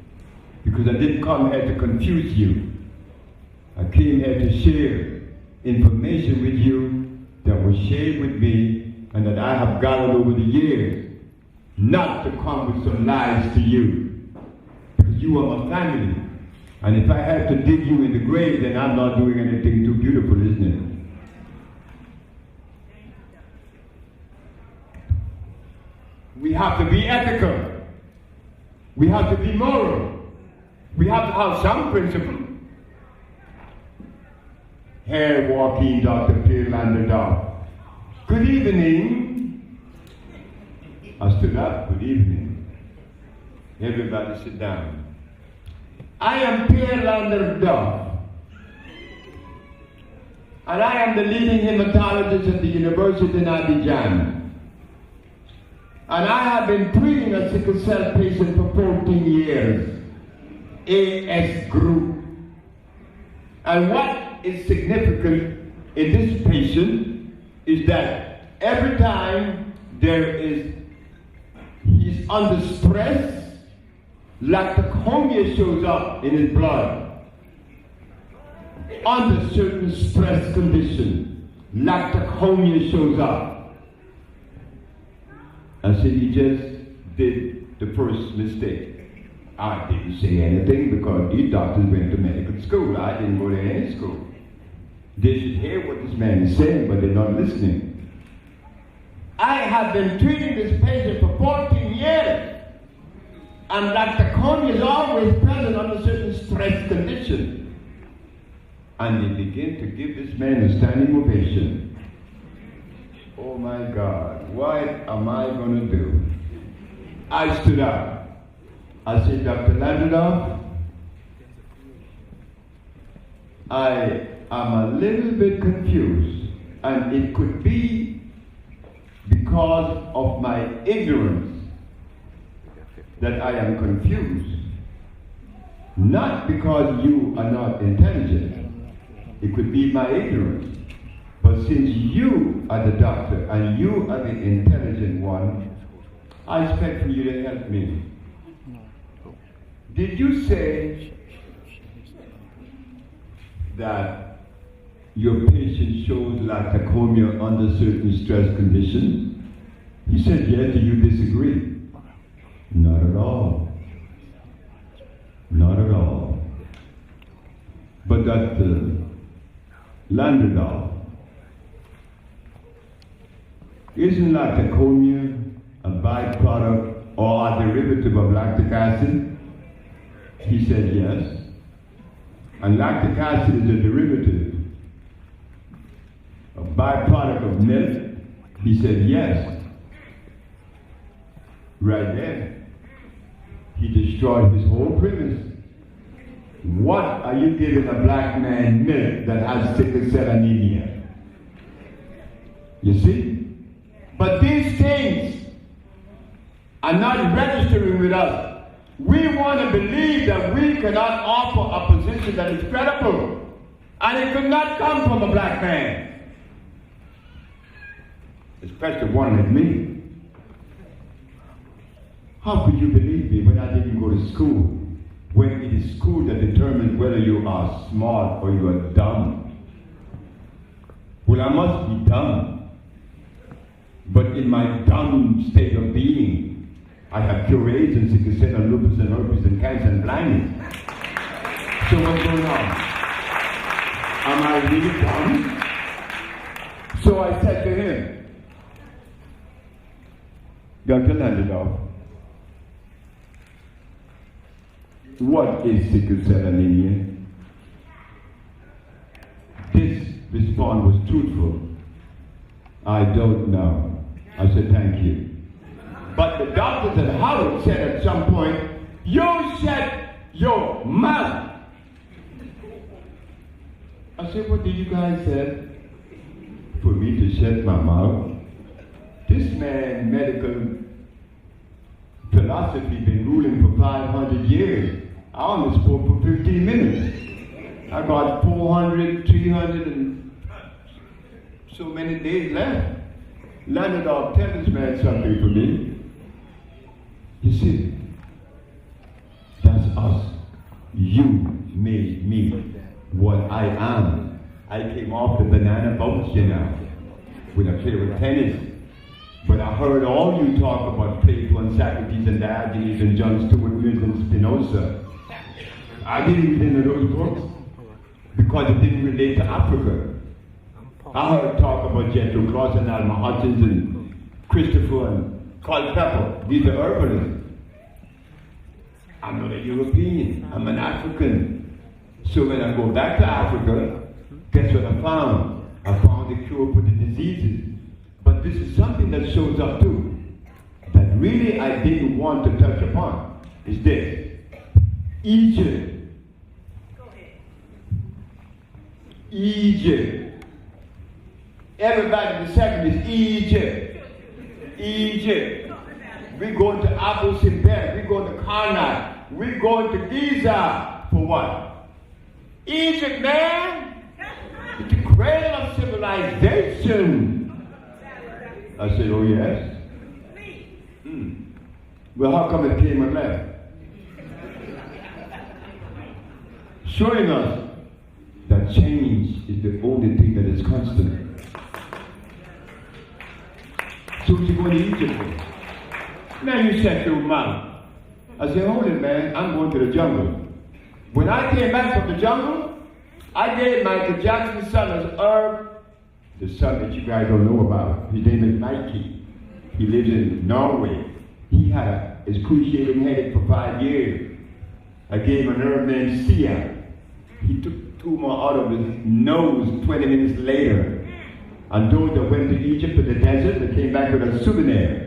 because I didn't come here to confuse you. I came here to share information with you that was shared with me and that I have gathered over the years, not to come with some lies to you, because you are my family. And if I have to dig you in the grave, then I'm not doing anything too beautiful, isn't it? We have to be ethical. We have to be moral. We have to have some principle. Here walking Dr. Pierre Lander Dov. Good evening. I stood up. Good evening. Everybody sit down. I am Pierre Lander Dov, and I am the leading hematologist at the University in Abidjan. And I have been treating a sickle cell patient for 14 years. AS group. And what is significant in this patient is that every time he's under stress, lactocomia shows up in his blood. Under certain stress condition, lactocomia shows up. I said, he just did the first mistake. I didn't say anything because these doctors went to medical school. I didn't go to any school. They should hear what this man is saying, but they're not listening. I have been treating this patient for 14 years, and lactocomia is always present under certain stress conditions. And they begin to give this man a standing ovation. Oh my God, what am I going to do? I stood up. I said, Dr. Landerdorf, I am a little bit confused, and it could be because of my ignorance that I am confused. Not because you are not intelligent. It could be my ignorance. But since you are the doctor and you are the intelligent one, I expect for you to help me. Did you say that your patient shows lactocomia under certain stress conditions? He said, yes. Do you disagree? Not at all. Not at all. But Dr. Landerdorf, isn't lactocomia a byproduct or a derivative of lactic acid? He said yes. And lactic acid is a derivative, a byproduct of milk. He said yes. Right there. He destroyed his whole premise. What are you giving a black man milk that has sickle cell anemia? You see? But these things are not registering with us. We want to believe that we cannot offer a position that is credible. And it could not come from a black man. Especially one like me. How could you believe me when I didn't go to school? When it is school that determines whether you are smart or you are dumb. Well, I must be dumb. But in my dumb state of being, I have cure AIDS and sickle cell and lupus and herpes and cancer and blindness. So what's going on? Am I really dumb? So I said to him, Dr. Landerdorf, what is sickle cell anemia? This response was truthful. I don't know. I said, thank you. But the doctors at Howard said at some point, you shut your mouth. I said, what did you guys say? For me to shut my mouth? This man, medical philosophy, been ruling for 500 years. I only spoke for 15 minutes. I got 400, 300 and so many days left. Landerdorf, tell this man something for me. You see, that's us. You made me what I am. I came off the banana boat, you know, when I played with tennis. But I heard all you talk about Plato and Socrates and Diogenes and John Stuart Mill and Spinoza. I didn't read any of those books because it didn't relate to Africa. I heard talk about Jethro Cross and Alma Hutchins and Christopher and Culpeper. These are urbanists. I'm not a European. I'm an African. So when I go back to Africa, guess what I found? I found a cure for the diseases. But this is something that shows up too, that really I didn't want to touch upon, is this. Egypt. Egypt. Everybody in the 70s, Egypt. Egypt. We're going to Abu Simbel. We're going to Karnak. We're going to Giza. For what? Egypt, man, it's the cradle of civilization. I said, oh yes? Well, how come it came and left? Showing us that change is the only thing that is constant. So what you going to Egypt for? Man, you shut your mouth. I said, hold it, man, I'm going to the jungle. When I came back from the jungle, I gave Michael Jackson's son as Herb, the son that you guys don't know about. His name is Nike. He lives in Norway. He had his cruciating headache for 5 years. I gave him an herb named Sia. He took tumor out of his nose 20 minutes later. And those that went to Egypt to the desert, they came back with a souvenir.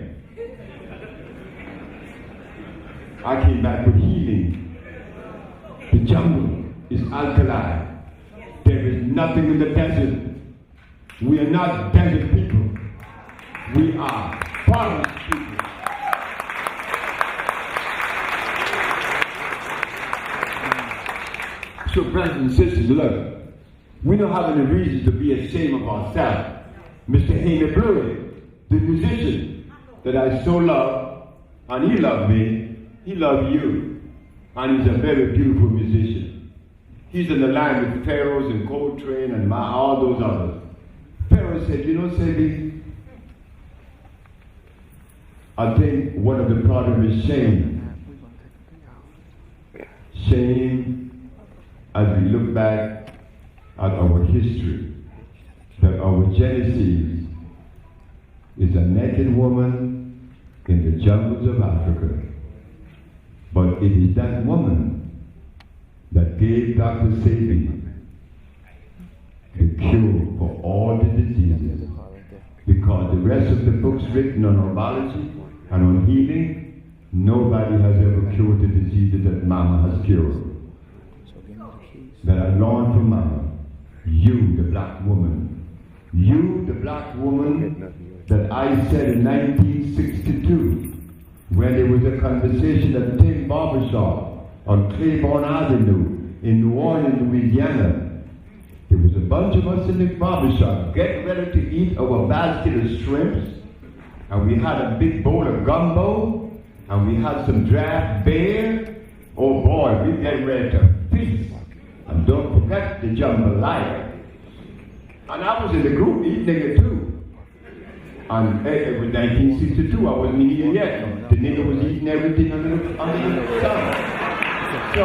I came back with healing. The jungle is alkaline. There is nothing in the desert. We are not desert people. We are forest people. So brothers and sisters, look, we don't have any reason to be ashamed of ourselves. Mr. Haney Blewett, the musician that I so love, and he loved me, he loved you, and he's a very beautiful musician. He's in the line with Pharaohs and Coltrane and all those others. Pharaoh said, you know, Sebi, I think one of the problems is shame. Shame as we look back at our history, that our Genesis is a naked woman in the jungles of Africa. But it is that woman that gave Dr. Sebi the cure for all the diseases. Because the rest of the books written on herbology and on healing, nobody has ever cured the diseases that Mama has cured. That I learned from Mama. You, the black woman. You, the black woman that I said in 1962, when there was a conversation at Tim Barbershop on Claiborne Avenue in New Orleans, Louisiana. There was a bunch of us in the barbershop getting ready to eat our basket of shrimps, and we had a big bowl of gumbo, and we had some draft beer. Oh boy, we getting ready to feast. And don't forget the jambalaya. And I was in the group eating it too. And it was 1962, I wasn't eating yet. The nigga was eating everything under the sun. So,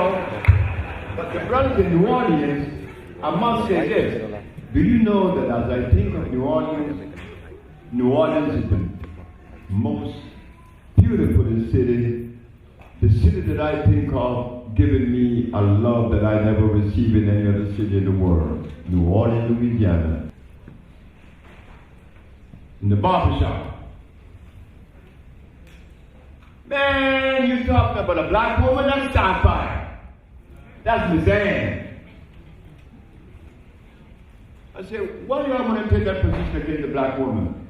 but the brothers in New Orleans, I must say this. Do you know that as I think of New Orleans is the most beautiful city, the city that I think of giving me a love that I never received in any other city in the world. New Orleans, Louisiana. In the barbershop. Man, you talking about a black woman? That's sci-fi. That's Miss Ann. I said, why do y'all want to take that position against the black woman?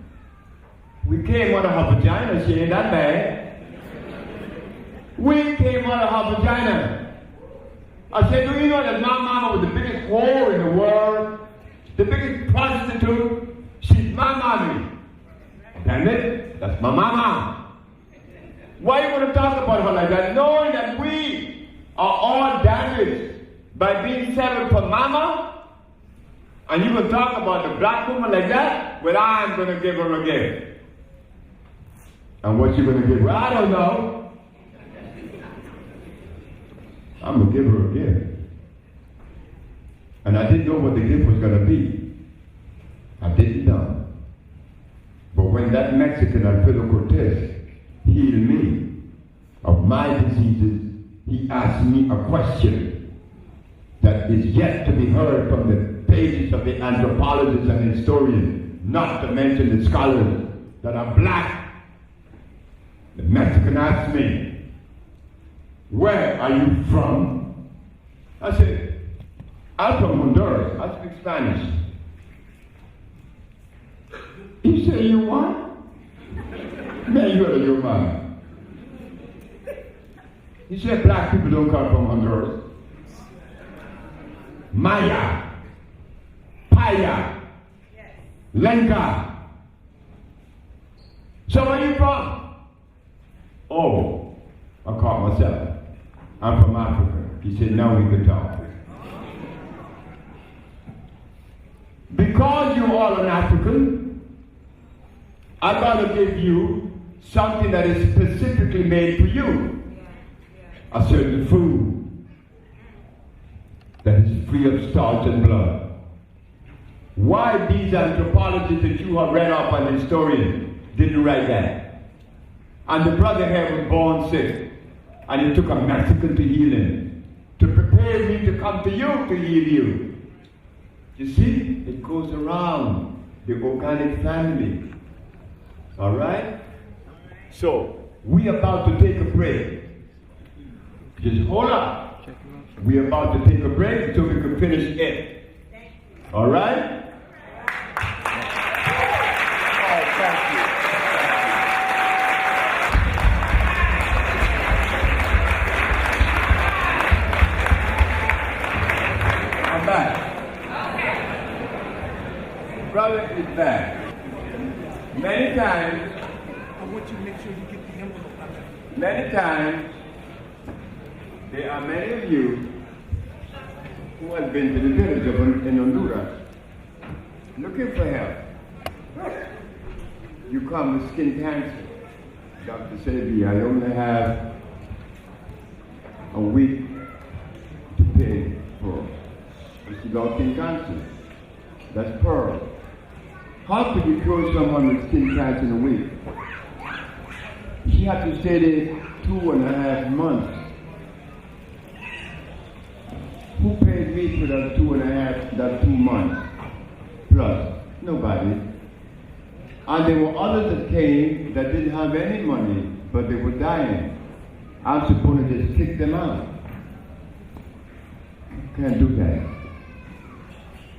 We came out of her vagina, she ain't that bad. We came out of her vagina. I said, do you know that my mama was the biggest whore in the world? The biggest prostitute? She's my mommy. Damn it, that's my mama. Why you want to talk about her like that? Knowing that we are all damaged by being severed from mama? And you can talk about the black woman like that? Well, I'm going to give her a gift. And what you going to give her? I don't know. I'm going to give her a gift. And I didn't know what the gift was going to be. I didn't know. But when that Mexican, Alfredo Cortez, healed me of my diseases, he asked me a question that is yet to be heard from the pages of the anthropologists and historians, not to mention the scholars that are black. The Mexican asked me, where are you from? I said, I'm from Honduras. I speak Spanish. He said, you what? Man, you out of your mind. He said, black people don't come from Honduras. Maya, Paya, Lenka. So where you from? Oh, I caught myself. I'm from Africa. He said, now we could talk. Because you're all an African, I'm going to give you something that is specifically made for you. A certain food that is free of starch and blood. Why these anthropologists that you have read off an historian didn't write that? And the brother here was born sick, and it took a Mexican to heal him, to prepare me to come to you to heal you. You see, it goes around the organic family. All right? So, we about to take a break. Just hold up. We're about to take a break so we can finish it. All right? I'm back. Brother is back. Many times, I want you to make sure you get the envelope out of it. many times, there are many of you who have been to the village in Honduras looking for help. You come with skin cancer. Dr. Sebi, I only have a week to pay for. But she got skin cancer. That's pearl. How could you cure someone with skin cancer in a week? She had to stay there 2.5 months. Who paid me for that 2 months? Plus, nobody. And there were others that came that didn't have any money, but they were dying. I'm supposed to just kick them out. You can't do that.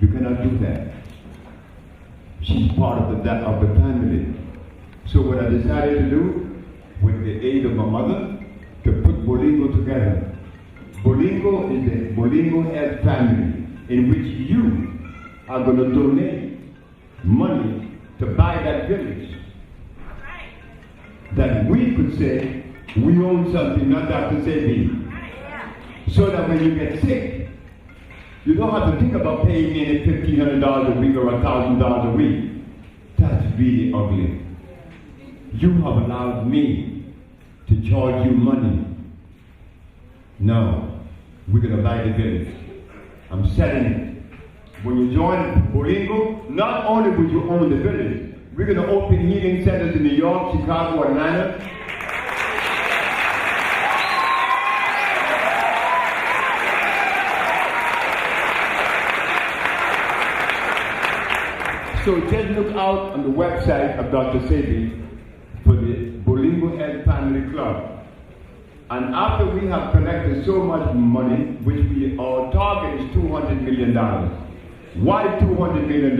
You cannot do that. She's part of the family. So what I decided to do, with the aid of my mother, to put Bolingo together. Bolingo is the Bolingo Health family, in which you are going to donate money to buy that village. That we could say, we own something, not Dr. Sebi. So that when you get sick, you don't have to think about paying me $1,500 a week or $1,000 a week. That's really ugly. You have allowed me to charge you money. No, we're going to buy the village. I'm selling it. When you join Bolingo, not only would you own the village, we're going to open healing centers in New York, Chicago, Atlanta. So just look out on the website of Dr. Sebi for the Bolingo Health Family Club. And after we have collected so much money, which our target is $200 million. Why $200 million?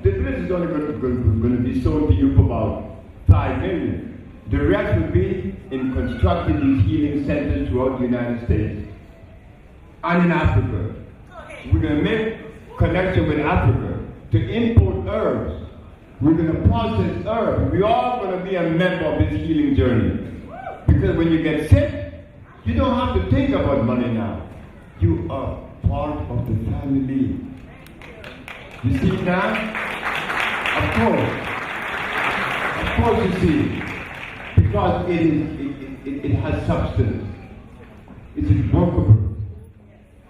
The village is only going to be sold to you for about $5 million. The rest will be in constructing these healing centers throughout the United States and in Africa. We're going to make connection with Africa to import herbs. We're going to process herbs. We're all going to be a member of this healing journey. Because when you get sick, you don't have to think about money now. You are part of the family. You see now? Of course you see. Because it has substance. It's workable.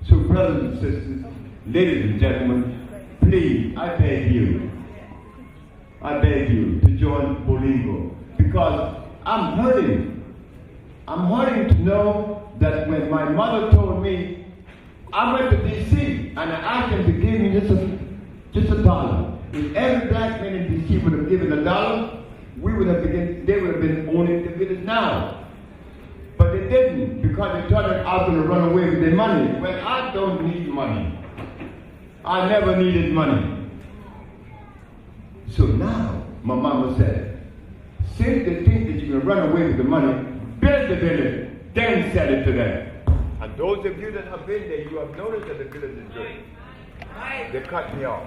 So brothers and sisters, ladies and gentlemen, please, I beg you to join Bolingo. Because I'm hurting. I'm hurting to know that when my mother told me, I went to D.C. and I asked them to give me just a dollar. If every black man in D.C. would have given $1, they would have been owning the village now. But they didn't, because they thought that I was going to run away with their money. Well, I don't need money. I never needed money. So now, my mama said, since they think that you're going to run away with the money, build the village, then sell it to them. And those of you that have been there, you have noticed that the village is good. They cut me off.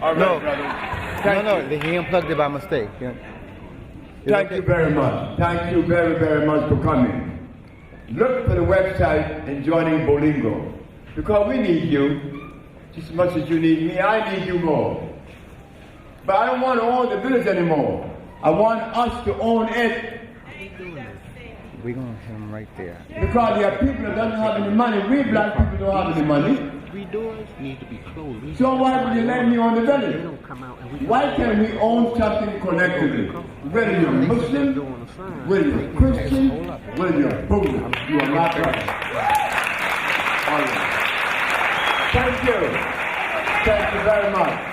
All right, No. brother. No, he unplugged it by mistake. Thank you very much. Thank you very, very much for coming. Look for the website and joining Bolingo. Because we need you just as much as you need me. I need you more. But I don't want to own the village anymore. I want us to own it. We're going to him right there. Because there are people that don't have any money. We black people don't have any money. Three doors need to be closed. So why would you let me own the village? They don't come out and we Why can't we own something collectively? Whether you're Muslim, whether you're Christian, whether you're Buddhist, you are not right. All right. Thank you. Thank you very much.